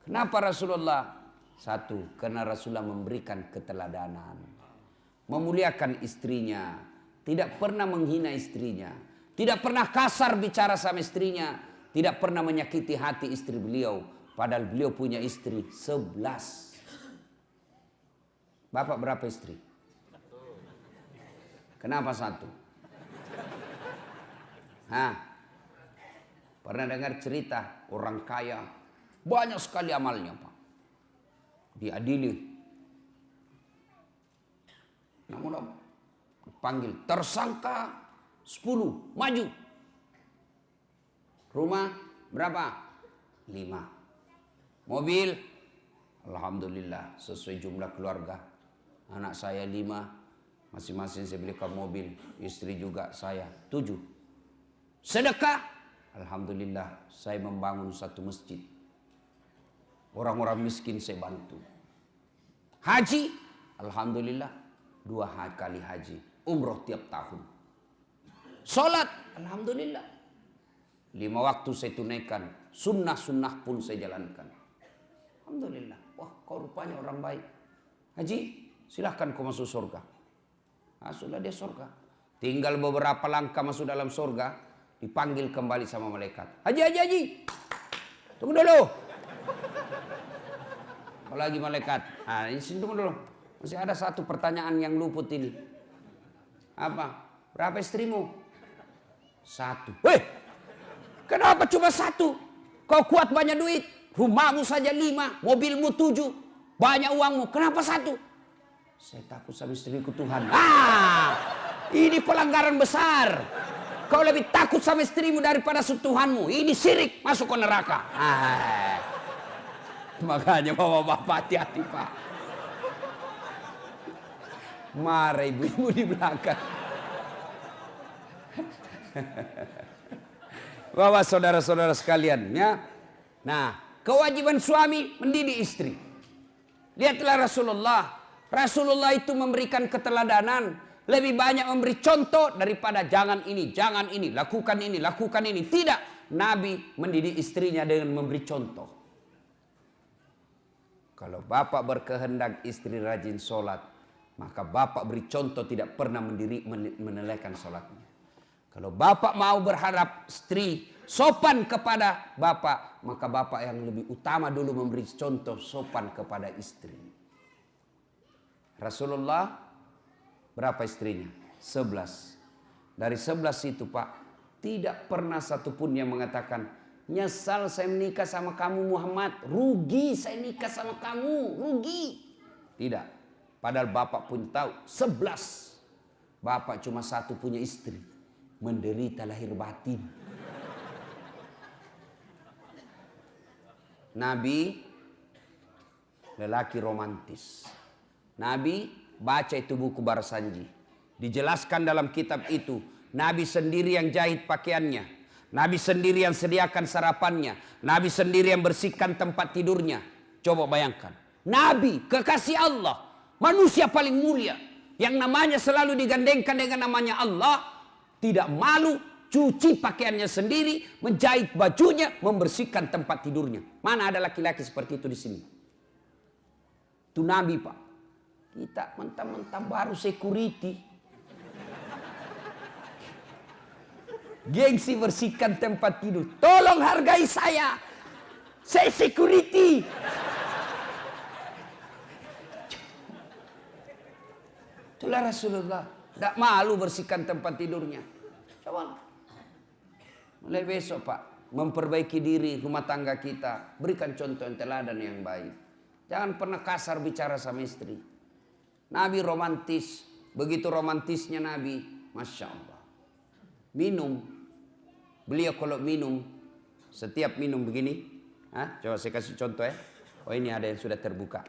Kenapa Rasulullah? 1, karena Rasulullah memberikan keteladanan. Memuliakan istrinya, tidak pernah menghina istrinya, tidak pernah kasar bicara sama istrinya, tidak pernah menyakiti hati istri beliau, padahal beliau punya istri 11. Bapak berapa istri? 1. Kenapa 1? Hah? Pernah dengar cerita orang kaya banyak sekali amalnya Pak, diadili. Namun panggil tersangka 10 maju. Rumah berapa? 5. Mobil alhamdulillah sesuai jumlah keluarga. Anak saya 5, masing-masing saya belikan mobil, istri juga saya 7. Sedekah alhamdulillah saya membangun 1 masjid. Orang-orang miskin saya bantu. Haji alhamdulillah 2 kali haji, umroh tiap tahun. Sholat, alhamdulillah 5 waktu saya tunaikan, sunnah-sunnah pun saya jalankan. Alhamdulillah, wah kau rupanya orang baik. Haji, silahkan kau masuk surga. Nah, sudah dia surga. Tinggal beberapa langkah masuk dalam surga, dipanggil kembali sama malaikat. Haji, haji, haji. Tunggu dulu. Apalagi malaikat. Nah, ini tunggu dulu. Masih ada 1 pertanyaan yang luput ini. Apa? Berapa istrimu? 1. Weh, kenapa cuma 1? Kau kuat banyak duit. Rumahmu saja 5, mobilmu 7, banyak uangmu. Kenapa 1? Saya takut sama istriku Tuhan. Ini pelanggaran besar. Kau lebih takut sama istrimu daripada Tuhanmu. Ini syirik, masuk ke neraka. Makanya bapak-bapak hati-hati Pak. Marah ibu-ibu di belakang. Bapak saudara-saudara sekalian ya. Nah, kewajiban suami mendidik istri. Lihatlah Rasulullah. Rasulullah itu memberikan keteladanan. Lebih banyak memberi contoh daripada jangan ini, lakukan ini, lakukan ini. Tidak. Nabi mendidik istrinya dengan memberi contoh. Kalau bapak berkehendak istri rajin sholat, maka bapak beri contoh tidak pernah menelehkan sholatnya. Kalau bapak mau berharap istri sopan kepada bapak, maka bapak yang lebih utama dulu memberi contoh sopan kepada istri. Rasulullah berapa istrinya? 11. Dari 11 itu Pak, tidak pernah satupun yang mengatakan, nyesal saya menikah sama kamu Muhammad, rugi saya nikah sama kamu, rugi. Tidak. Padahal bapak pun tahu 11. Bapak cuma 1 punya istri, menderita lahir batin. Nabi lelaki romantis. Nabi baca itu buku Barasanji. Dijelaskan dalam kitab itu, Nabi sendiri yang jahit pakaiannya. Nabi sendiri yang sediakan sarapannya. Nabi sendiri yang bersihkan tempat tidurnya. Coba bayangkan. Nabi, kekasih Allah. Manusia paling mulia. Yang namanya selalu digandengkan dengan namanya Allah. Tidak malu, cuci pakaiannya sendiri. Menjahit bajunya, membersihkan tempat tidurnya. Mana ada laki-laki seperti itu di sini? Itu Nabi Pak. Kita mentang-mentang baru security. Gengsi bersihkan tempat tidur. Tolong hargai saya. Saya security. Itulah Rasulullah. Tidak malu bersihkan tempat tidurnya. Coba. Mulai besok Pak. Memperbaiki diri rumah tangga kita. Berikan contoh yang teladan yang baik. Jangan pernah kasar bicara sama istri. Nabi romantis. Begitu romantisnya Nabi. Masya Allah. Minum. Beliau kalau minum, setiap minum begini, coba saya kasih contoh ya. Oh ini ada yang sudah terbuka.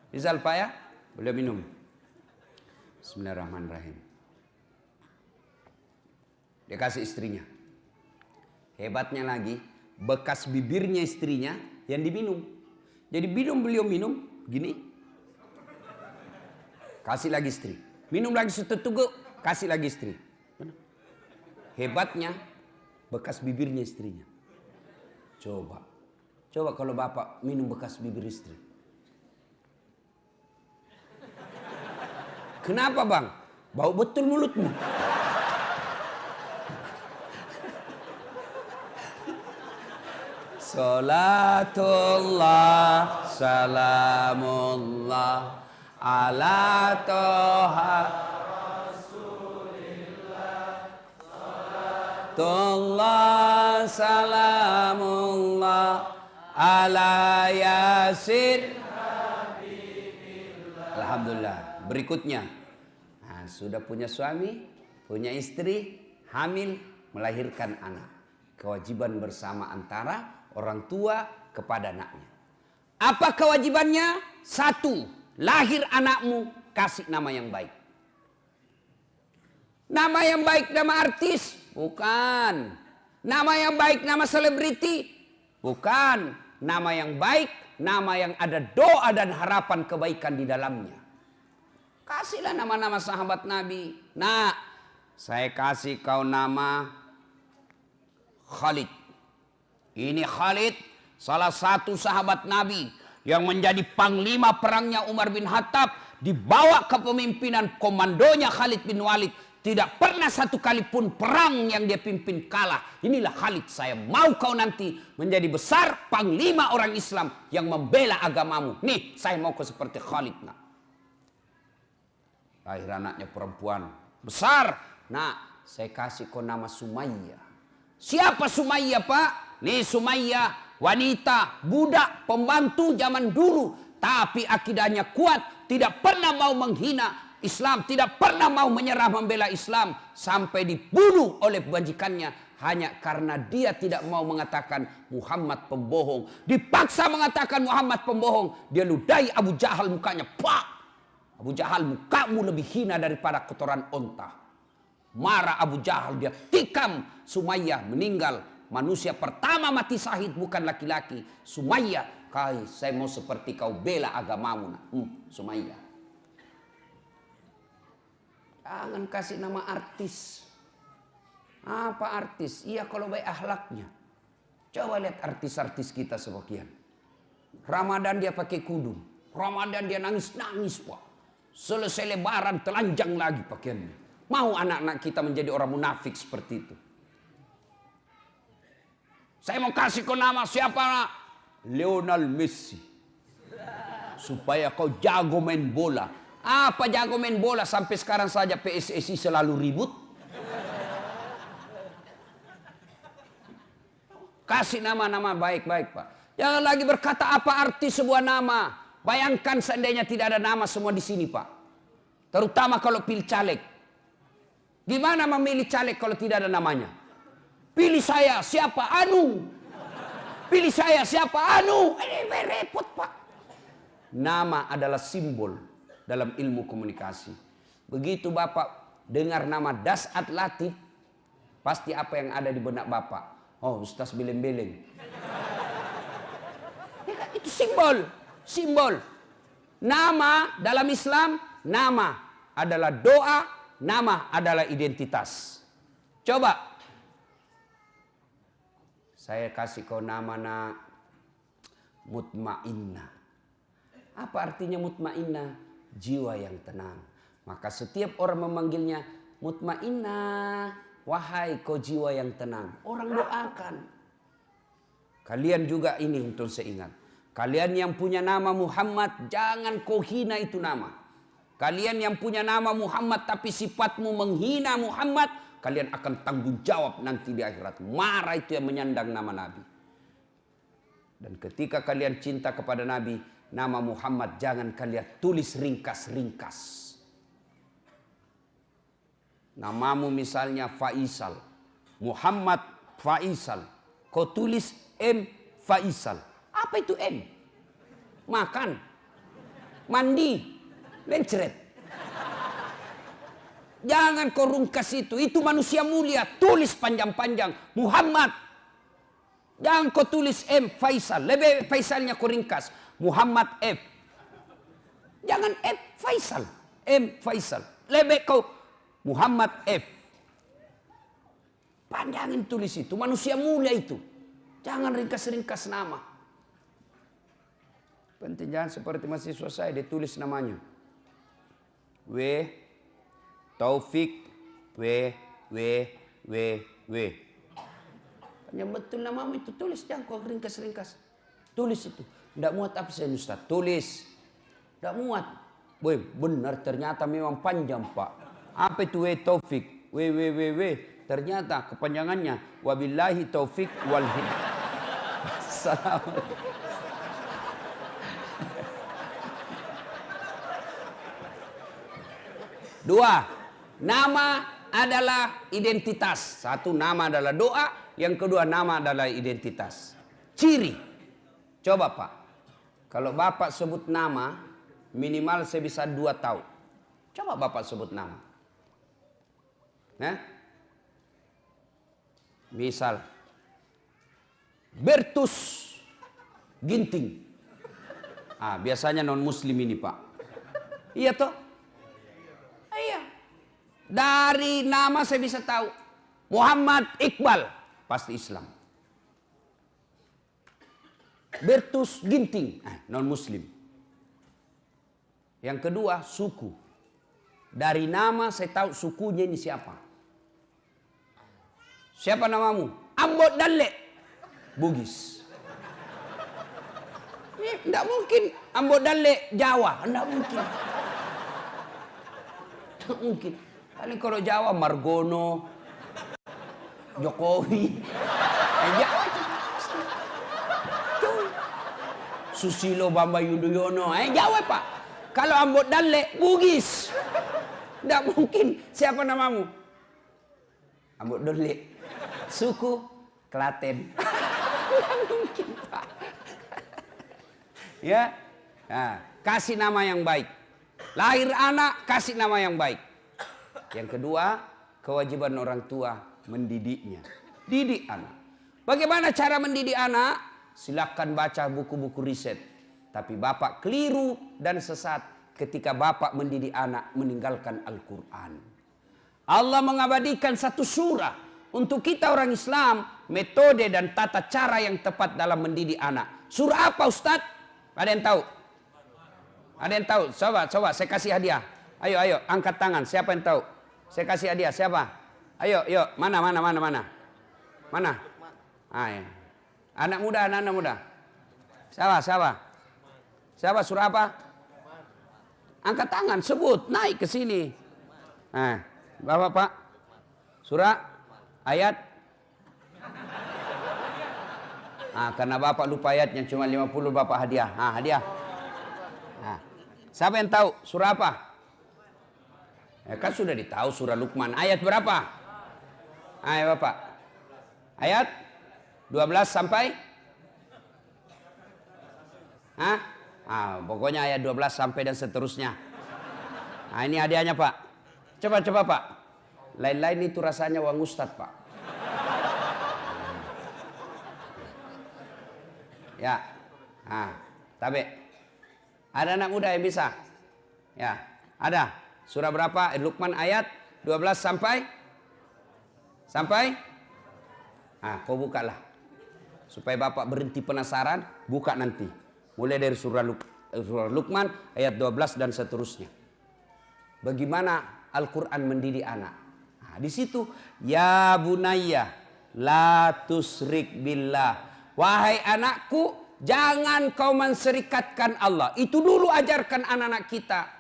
Misal Pak ya, beliau minum. Bismillahirrahmanirrahim. Dia kasih istrinya. Hebatnya lagi, bekas bibirnya istrinya yang diminum. Jadi beliau minum, gini. Kasih lagi istri. Minum lagi setetuk, kasih lagi istri. Hebatnya bekas bibirnya istrinya. Coba kalau bapak minum bekas bibir istri. Kenapa bang? Bau betul mulutmu. Salatullah salamullah ala toha Allah salamullah ala yasin. Alhamdulillah. Berikutnya, sudah punya suami, punya istri, hamil, melahirkan anak. Kewajiban bersama antara orang tua kepada anaknya. Apa kewajibannya? 1, lahir anakmu, kasih nama yang baik. Nama yang baik nama artis? Bukan. Nama yang baik nama selebriti? Bukan. Nama yang baik, nama yang ada doa dan harapan kebaikan di dalamnya. Kasihlah nama-nama sahabat Nabi. Nah, saya kasih kau nama Khalid. Ini Khalid, salah satu sahabat Nabi yang menjadi panglima perangnya Umar bin Khattab, dibawa kepemimpinan komandonya Khalid bin Walid. Tidak pernah satu kali pun perang yang dia pimpin kalah. Inilah Khalid, saya mau kau nanti menjadi besar panglima orang Islam yang membela agamamu. Nih, saya mau kau seperti Khalid. Nah. Lahir anaknya perempuan besar. Nah, saya kasih kau nama Sumayyah. Siapa Sumayyah, Pak? Nih Sumayyah, wanita, budak, pembantu zaman dulu. Tapi akidahnya kuat, tidak pernah mau menghina Islam, tidak pernah mau menyerah membela Islam. Sampai dibunuh oleh majikannya hanya karena dia tidak mau mengatakan Muhammad pembohong. Dipaksa mengatakan Muhammad pembohong. Dia ludahi Abu Jahal mukanya. Pak! Abu Jahal, mukamu lebih hina daripada kotoran onta. Marah Abu Jahal, dia tikam Sumayyah, meninggal. Manusia pertama mati syahid bukan laki-laki. Sumayyah, saya mau seperti kau bela agamamu. Sumayyah. Jangan kasih nama artis. Apa artis? Iya kalau baik akhlaknya. Coba lihat artis-artis kita sebagian. Ramadan dia pakai kudung. Ramadan dia nangis-nangis, Pak. Selesai lebaran telanjang lagi pakaiannya. Mau anak-anak kita menjadi orang munafik seperti itu. Saya mau kasih kau nama siapa? Lionel Messi. Supaya kau jago main bola. Apa jago main bola? Sampai sekarang saja PSSI selalu ribut. Kasih nama-nama baik-baik, Pak. Jangan lagi berkata apa arti sebuah nama. Bayangkan seandainya tidak ada nama semua di sini, Pak. Terutama kalau pilih caleg. Gimana memilih caleg kalau tidak ada namanya? Pilih saya, siapa? Anu. Pilih saya, siapa? Anu. Ini repot, Pak. Nama adalah simbol dalam ilmu komunikasi. Begitu Bapak dengar nama Dasat Latif, pasti apa yang ada di benak Bapak? Oh, Ustaz beleng-beleng. Ya kan, itu simbol. Simbol. Nama dalam Islam, nama adalah doa, nama adalah identitas. Coba. Saya kasih kau nama Mutmainnah. Apa artinya mutmainnah? Jiwa yang tenang. Maka setiap orang memanggilnya Mutmainnah. Wahai kau jiwa yang tenang. Orang doakan. Kalian juga ini untuk saya ingat. Kalian yang punya nama Muhammad, jangan kau hina itu nama. Kalian yang punya nama Muhammad tapi sifatmu menghina Muhammad, kalian akan tanggung jawab nanti di akhirat. Marah itu yang menyandang nama Nabi. Dan ketika kalian cinta kepada Nabi, nama Muhammad jangan kalian tulis ringkas-ringkas. Namamu misalnya Faisal. Muhammad Faisal. Kau tulis M Faisal. Apa itu M? Makan. Mandi. Mencret. Jangan kau rungkas itu. Itu manusia mulia. Tulis panjang-panjang. Muhammad. Jangan kau tulis M Faisal. Lebih Faisalnya kau ringkas. Muhammad F. Jangan F Faisal. M Faisal. Lebih kau Muhammad F. Panjangin tulis itu. Manusia mulia itu. Jangan ringkas-ringkas nama. Penting jangan seperti mahasiswa saya. Dia tulis namanya. W. Taufik. W. Yang betul namamu itu tulis. Jangan kau ringkas-ringkas. Tulis itu. Tidak muat absen Ustaz. Tulis. Tidak muat. Weh, benar ternyata memang panjang Pak. Apa itu W Taufik? W. Ternyata kepanjangannya wabillahi taufik wal hidayah. Assalamualaikum. Dua, nama adalah identitas. Satu, nama adalah doa. Yang kedua, nama adalah identitas. Ciri. Coba Pak. Kalau Bapak sebut nama, minimal saya bisa 2 tahu. Coba Bapak sebut nama. Misal Bertus Ginting. Biasanya non muslim ini Pak. Iya toh? Iya. Dari nama saya bisa tahu. Muhammad Iqbal pasti Islam. Bertus Ginting non muslim. Yang kedua suku. Dari nama saya tahu sukunya ini siapa. Siapa namamu? Ambot Dalle. Bugis. Tidak mungkin Ambot Dalle Jawa. Tidak mungkin. Tak mungkin. Paling kalau Jawa Margono, Jokowi. Jawa itu. Susilo Bambang Yudhoyono. Jawa Pak. Kalau Ambot Dalle, Bugis. Tidak mungkin. Siapa namamu? Ambot Dalle. Suku Klaten. Tidak mungkin Pak. Ya. Nah, kasih nama yang baik. Lahir anak, kasih nama yang baik. Yang kedua, kewajiban orang tua mendidiknya. Didik anak. Bagaimana cara mendidik anak? Silakan baca buku-buku riset. Tapi bapak keliru dan sesat ketika bapak mendidik anak meninggalkan Al-Quran. Allah mengabadikan satu surah untuk kita orang Islam, metode dan tata cara yang tepat dalam mendidik anak. Surah apa Ustadz? Ada yang tahu? Ada yang tahu? Coba saya kasih hadiah. Ayo, angkat tangan. Siapa yang tahu? Saya kasih hadiah. Siapa? Ayo, mana? Ya. Anak muda. Siapa? Surah apa? Angkat tangan, sebut, naik ke sini. Nah, Bapak Pak. Surah ayat. Karena Bapak lupa ayatnya cuma 50 Bapak hadiah. Hadiah. Siapa yang tahu surah apa? Ya kan sudah ditahu surah Luqman. Ayat berapa? Ayo Bapak. Ayat 12 sampai? Pokoknya ayat 12 sampai dan seterusnya. Ini hadiahnya Pak. Coba Pak. Lain-lain itu rasanya uang Ustadz Pak. Ya. Tabe. Ada anak muda yang bisa? Ya, ada. Surah berapa? Luqman ayat 12 sampai? Kau bukalah. Supaya Bapak berhenti penasaran, buka nanti. Mulai dari surah Luqman ayat 12 dan seterusnya. Bagaimana Al-Quran mendidik anak? Di situ, ya bunayya la tusrik billah. Wahai anakku, jangan kau menserikatkan Allah. Itu dulu ajarkan anak-anak kita.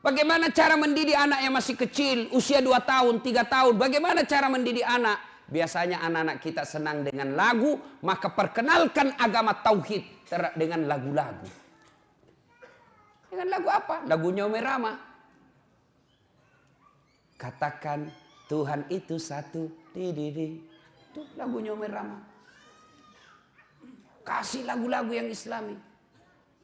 Bagaimana cara mendidik anak yang masih kecil, usia 2 tahun, 3 tahun. Bagaimana cara mendidik anak? Biasanya anak-anak kita senang dengan lagu, maka perkenalkan agama tauhid dengan lagu-lagu. Dengan lagu apa? Lagunya Umi Rama. Katakan Tuhan itu satu. Itu lagunya Umi Rama. Kasih lagu-lagu yang Islami.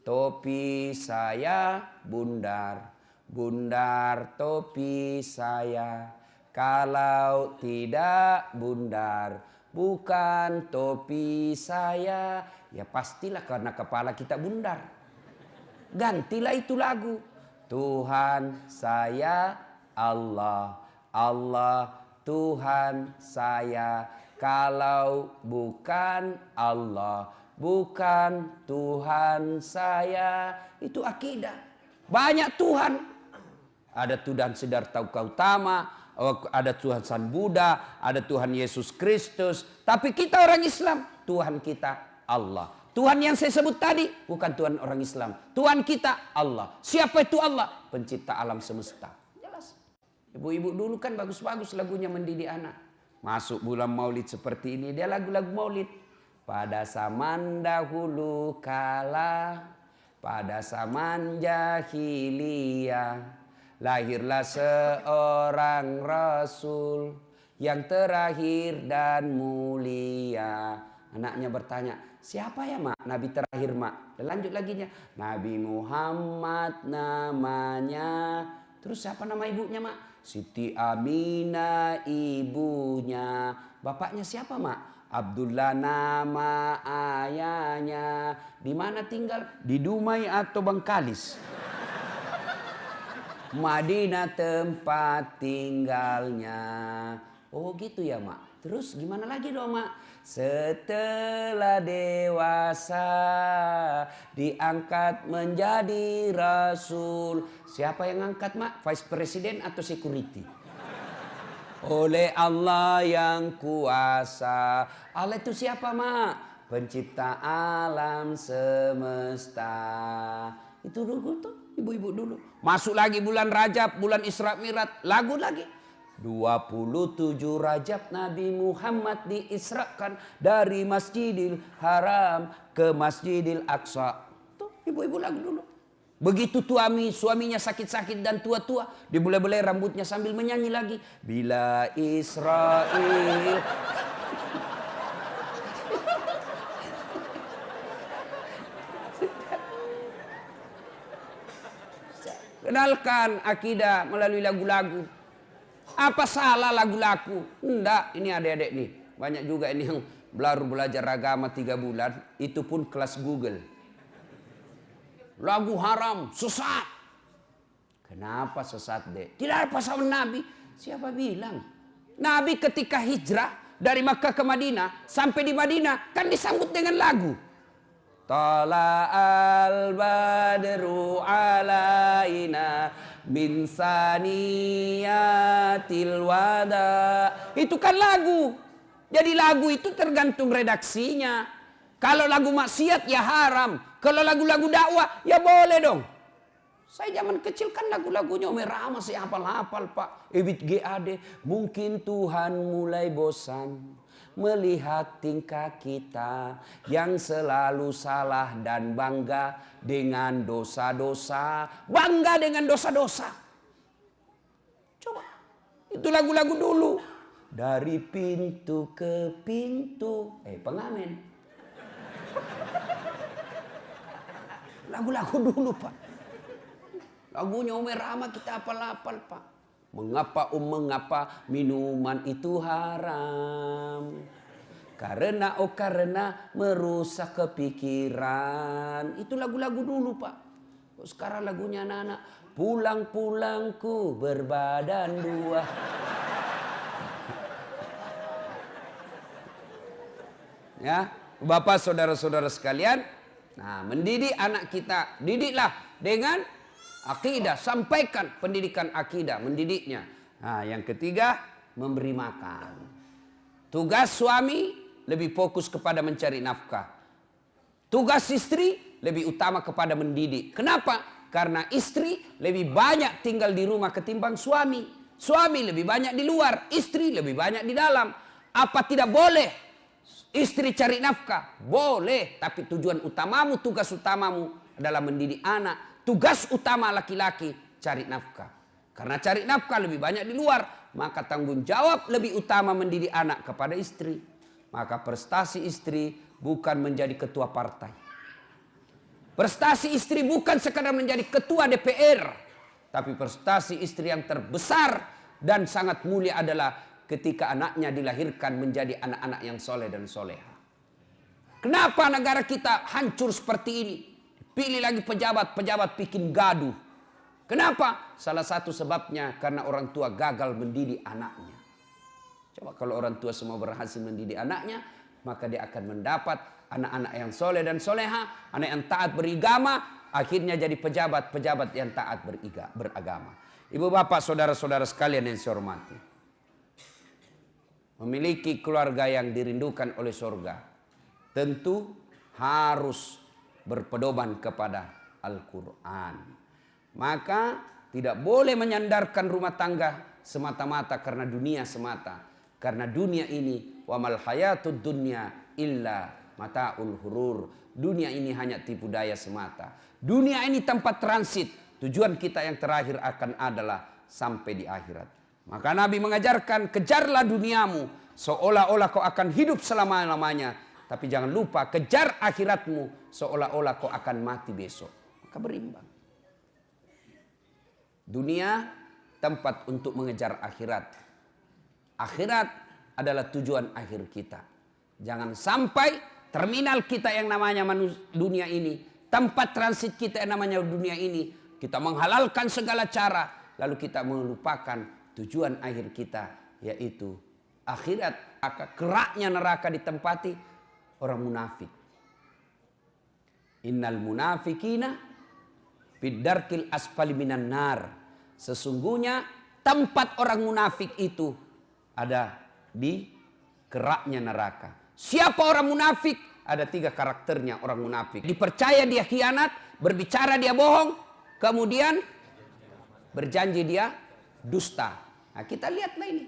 Topi saya bundar, bundar topi saya. Kalau tidak bundar, bukan topi saya. Ya pastilah karena kepala kita bundar. Gantilah itu lagu. Tuhan saya Allah, Allah Tuhan saya. Kalau bukan Allah, bukan Tuhan saya. Itu akidah. Banyak Tuhan. Ada Tuhan Siddhartha Gautama, ada Tuhan Sang Buddha, ada Tuhan Yesus Kristus. Tapi kita orang Islam, Tuhan kita Allah. Tuhan yang saya sebut tadi bukan Tuhan orang Islam. Tuhan kita Allah. Siapa itu Allah? Pencipta alam semesta. Jelas. Ibu-ibu dulu kan bagus-bagus lagunya mendidik anak. Masuk bulan Maulid seperti ini, dia lagu-lagu Maulid. Pada zaman dahulu kala, pada zaman jahiliyah, lahirlah seorang Rasul yang terakhir dan mulia. Anaknya bertanya, siapa ya mak? Nabi terakhir mak. Dan lanjut lagi nya, Nabi Muhammad namanya. Terus siapa nama ibunya mak? Siti Aminah ibunya. Bapaknya siapa mak? Abdullah nama ayahnya. Di mana tinggal? Di Dumai atau Bangkalis? Madinah tempat tinggalnya. Oh gitu ya mak. Terus gimana lagi dong mak? Setelah dewasa diangkat menjadi rasul. Siapa yang angkat mak? Vice President atau security? Oleh Allah yang kuasa. Allah itu siapa mak? Pencipta alam semesta. Itu dulu tuh ibu-ibu dulu. Masuk lagi bulan Rajab, bulan Isra Mi'raj, lagu lagi. 27 Rajab Nabi Muhammad diisrakan dari Masjidil Haram ke Masjidil Aqsa. Tuh, ibu-ibu lagu dulu. Begitu suaminya sakit-sakit dan tua-tua, dibelai-belai rambutnya sambil menyanyi lagi. Bila Israel. Kenalkan akidah melalui lagu-lagu. Apa salah lagu-lagu? Enggak, ini adik-adik nih. Banyak juga ini yang baru belajar agama 3 bulan. Itu pun kelas Google. Lagu haram, sesat. Kenapa sesat, Dek? Tidak ada pasal Nabi. Siapa bilang? Nabi ketika hijrah dari Makkah ke Madinah. Sampai di Madinah kan disambut dengan lagu. Tala'al badru alaina min saniyatil wada. Itu kan lagu. Jadi lagu itu tergantung redaksinya. Kalau lagu maksiat ya haram. Kalau lagu-lagu dakwah ya boleh dong. Saya zaman kecil kan lagu-lagunya Umi Rahma masih hafal-hafal Pak. Ebit GAD. Mungkin Tuhan mulai bosan melihat tingkah kita yang selalu salah dan bangga dengan dosa-dosa. Bangga dengan dosa-dosa. Coba. Itu lagu-lagu dulu. Dari pintu ke pintu. Pengamen. Lagu-lagu dulu Pak. Lagunya Umi Rahma kita hafal-hafal Pak. Mengapa minuman itu haram? Karena merusak kepikiran. Itu lagu-lagu dulu Pak. Sekarang lagunya anak-anak. Pulang-pulangku berbadan 2. Ya, Bapak saudara-saudara sekalian. Nah, mendidik anak kita. Didiklah dengan akidah, sampaikan pendidikan akidah, mendidiknya. Nah, yang ketiga, memberi makan. Tugas suami lebih fokus kepada mencari nafkah. Tugas istri lebih utama kepada mendidik. Kenapa? Karena istri lebih banyak tinggal di rumah ketimbang suami. Suami lebih banyak di luar, istri lebih banyak di dalam. Apa tidak boleh istri cari nafkah? Boleh, tapi tujuan utamamu, tugas utamamu adalah mendidik anak. Tugas utama laki-laki cari nafkah. Karena cari nafkah lebih banyak di luar, maka tanggung jawab lebih utama mendidik anak kepada istri. Maka prestasi istri bukan menjadi ketua partai. Prestasi istri bukan sekadar menjadi ketua DPR. Tapi prestasi istri yang terbesar dan sangat mulia adalah ketika anaknya dilahirkan menjadi anak-anak yang soleh dan soleha. Kenapa negara kita hancur seperti ini? Pilih lagi pejabat bikin gaduh. Kenapa? Salah satu sebabnya karena orang tua gagal mendidik anaknya. Coba kalau orang tua semua berhasil mendidik anaknya, maka dia akan mendapat anak-anak yang soleh dan soleha, anak yang taat beragama, akhirnya jadi pejabat yang taat beragama. Ibu bapak saudara-saudara sekalian yang saya hormati. Memiliki keluarga yang dirindukan oleh surga, tentu harus berpedoman kepada Al-Quran. Maka tidak boleh menyandarkan rumah tangga semata-mata karena dunia semata. Karena dunia ini wa mal hayatud dunya illa mataul hurur. Dunia ini hanya tipu daya semata. Dunia ini tempat transit. Tujuan kita yang terakhir akan adalah sampai di akhirat. Maka Nabi mengajarkan kejarlah duniamu seolah-olah kau akan hidup selama-lamanya. Tapi jangan lupa kejar akhiratmu seolah-olah kau akan mati besok. Maka berimbang. Dunia tempat untuk mengejar akhirat. Akhirat adalah tujuan akhir kita. Jangan sampai terminal kita yang namanya dunia ini, tempat transit kita yang namanya dunia ini, kita menghalalkan segala cara, lalu kita melupakan tujuan akhir kita, yaitu akhirat. Keraknya neraka ditempati orang munafik. Innal munafikina fid-darkil asfali minan nar. Sesungguhnya tempat orang munafik itu ada di keraknya neraka. Siapa orang munafik? Ada 3 karakternya orang munafik. Dipercaya dia khianat, berbicara dia bohong, Kemudian berjanji dia dusta. Nah, kita lihatlah ini.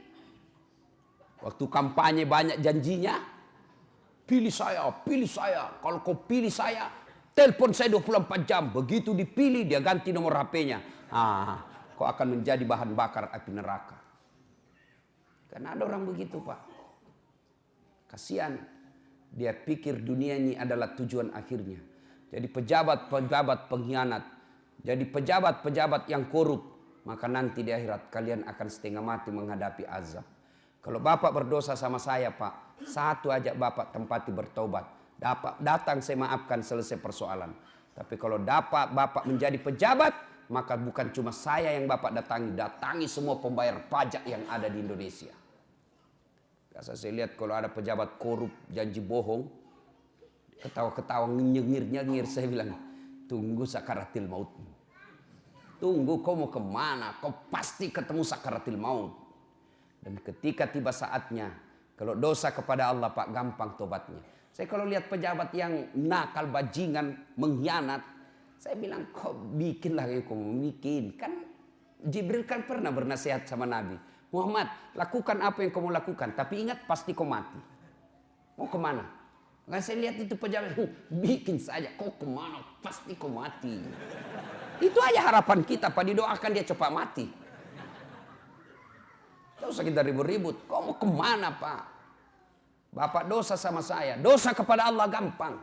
Waktu kampanye banyak janjinya. Pilih saya, pilih saya. Kalau kau pilih saya, telepon saya 24 jam. Begitu dipilih, dia ganti nomor HP-nya. Kau akan menjadi bahan bakar api neraka. Karena ada orang begitu, Pak. Kasihan. Dia pikir dunia ini adalah tujuan akhirnya. Jadi pejabat-pejabat pengkhianat. Jadi pejabat-pejabat yang korup. Maka nanti di akhirat kalian akan setengah mati menghadapi azab. Kalau Bapak berdosa sama saya, Pak, satu aja Bapak tempati bertobat. Datang saya maafkan, selesai persoalan. Tapi kalau Bapak menjadi pejabat, maka bukan cuma saya yang Bapak datangi semua pembayar pajak yang ada di Indonesia. Biasa saya lihat kalau ada pejabat korup, janji bohong, ketawa-ketawa, nyengir-nyengir, saya bilang, tunggu sakaratil maut. Tunggu, kau mau kemana? Kau pasti ketemu sakaratil maut. Dan ketika tiba saatnya, kalau dosa kepada Allah, Pak, gampang tobatnya. Saya kalau lihat pejabat yang nakal, bajingan, mengkhianat, saya bilang, kok bikinlah yang kau bikin. Kan Jibril kan pernah bernasihat sama Nabi. Muhammad, lakukan apa yang kau mau lakukan, tapi ingat pasti kau mati. Mau kemana? Nah, saya lihat itu pejabat, bikin saja, kau kemana, pasti kau mati. Itu aja harapan kita, Pak, didoakan dia cepat mati. Tidak usah kita ribut-ribut. Kau mau kemana, Pak? Bapak dosa sama saya. Dosa kepada Allah gampang.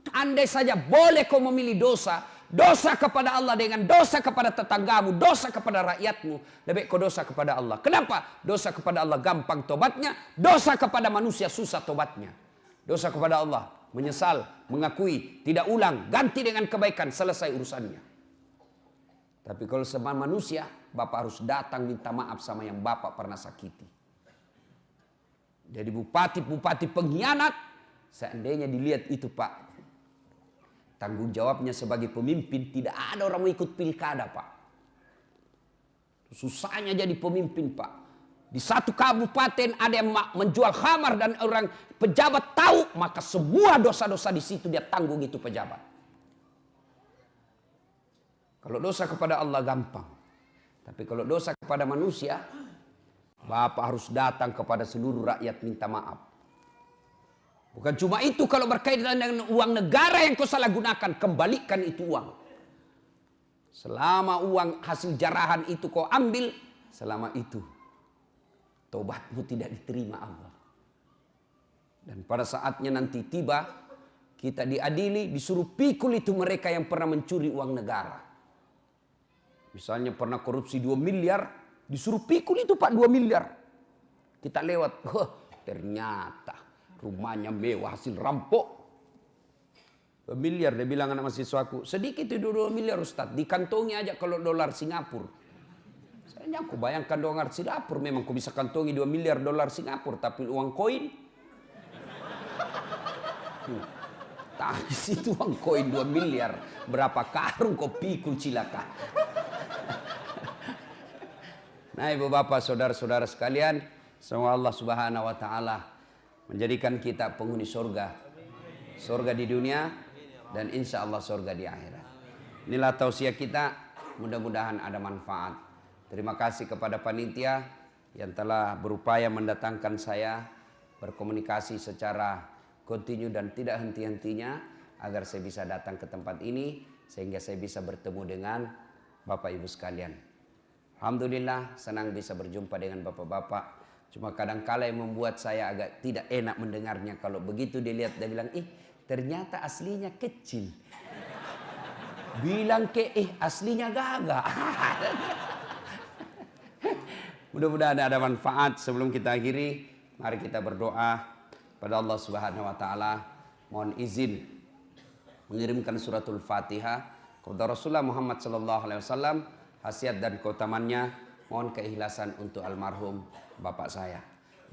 Andai saja boleh kau memilih dosa. Dosa kepada Allah dengan dosa kepada tetanggamu. Dosa kepada rakyatmu. Lebih kau dosa kepada Allah. Kenapa? Dosa kepada Allah gampang tobatnya. Dosa kepada manusia susah tobatnya. Dosa kepada Allah. Menyesal, mengakui, tidak ulang. Ganti dengan kebaikan, selesai urusannya. Tapi kalau sama manusia, Bapak harus datang minta maaf sama yang Bapak pernah sakiti. Jadi bupati-bupati pengkhianat, seandainya dilihat itu, Pak, tanggung jawabnya sebagai pemimpin, tidak ada orang mau ikut pilkada, Pak. Susahnya jadi pemimpin, Pak. Di satu kabupaten ada yang menjual khamar dan orang pejabat tahu, maka semua dosa-dosa di situ dia tanggung itu pejabat. Kalau dosa kepada Allah gampang. Tapi kalau dosa kepada manusia, Bapak harus datang kepada seluruh rakyat minta maaf. Bukan cuma itu, kalau berkaitan dengan uang negara yang kau salah gunakan, kembalikan itu uang. Selama uang hasil jarahan itu kau ambil, selama itu tobatmu tidak diterima Allah. Dan pada saatnya nanti tiba, kita diadili, disuruh pikul itu mereka yang pernah mencuri uang negara. Misalnya pernah korupsi 2 miliar, disuruh pikul itu, Pak, 2 miliar. Kita lewat, ternyata rumahnya mewah hasil rampok. 2 miliar, dia bilang anak mahasiswaku, sedikit itu 2 miliar Ustaz, dikantongi aja kalau dolar Singapura. Saya aku bayangkan dolar Singapura, memang aku bisa kantongi 2 miliar dolar Singapura, tapi uang koin. Tangis itu uang koin 2 miliar, berapa karung kau pikul cilaka. Nah, ibu bapak, saudara-saudara sekalian, semoga Allah Subhanahu wa taala menjadikan kita penghuni surga. Surga di dunia dan insya Allah surga di akhirat. Inilah tausiah kita, mudah-mudahan ada manfaat. Terima kasih kepada panitia yang telah berupaya mendatangkan saya berkomunikasi secara kontinu dan tidak henti-hentinya agar saya bisa datang ke tempat ini sehingga saya bisa bertemu dengan Bapak Ibu sekalian. Alhamdulillah senang bisa berjumpa dengan bapak-bapak. Cuma kadang-kala yang membuat saya agak tidak enak mendengarnya. Kalau begitu dilihat, dia bilang, ternyata aslinya kecil. Bilang aslinya gagah. Mudah-mudahan ada manfaat. Sebelum kita akhiri, mari kita berdoa pada Allah Subhanahu wa taala. Mohon izin mengirimkan suratul Fatihah kepada Rasulullah Muhammad sallallahu alaihi wasallam. Khasiat dan keutamannya, mohon keikhlasan untuk almarhum bapak saya.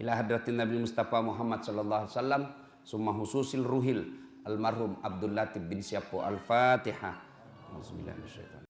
Ila hadratin Nabi Mustafa Muhammad sallallahu alaihi wasallam, summa hususil ruhil almarhum Abdul Latif bin Syapo. Al-Fatihah. Bismillahirrahmanirrahim.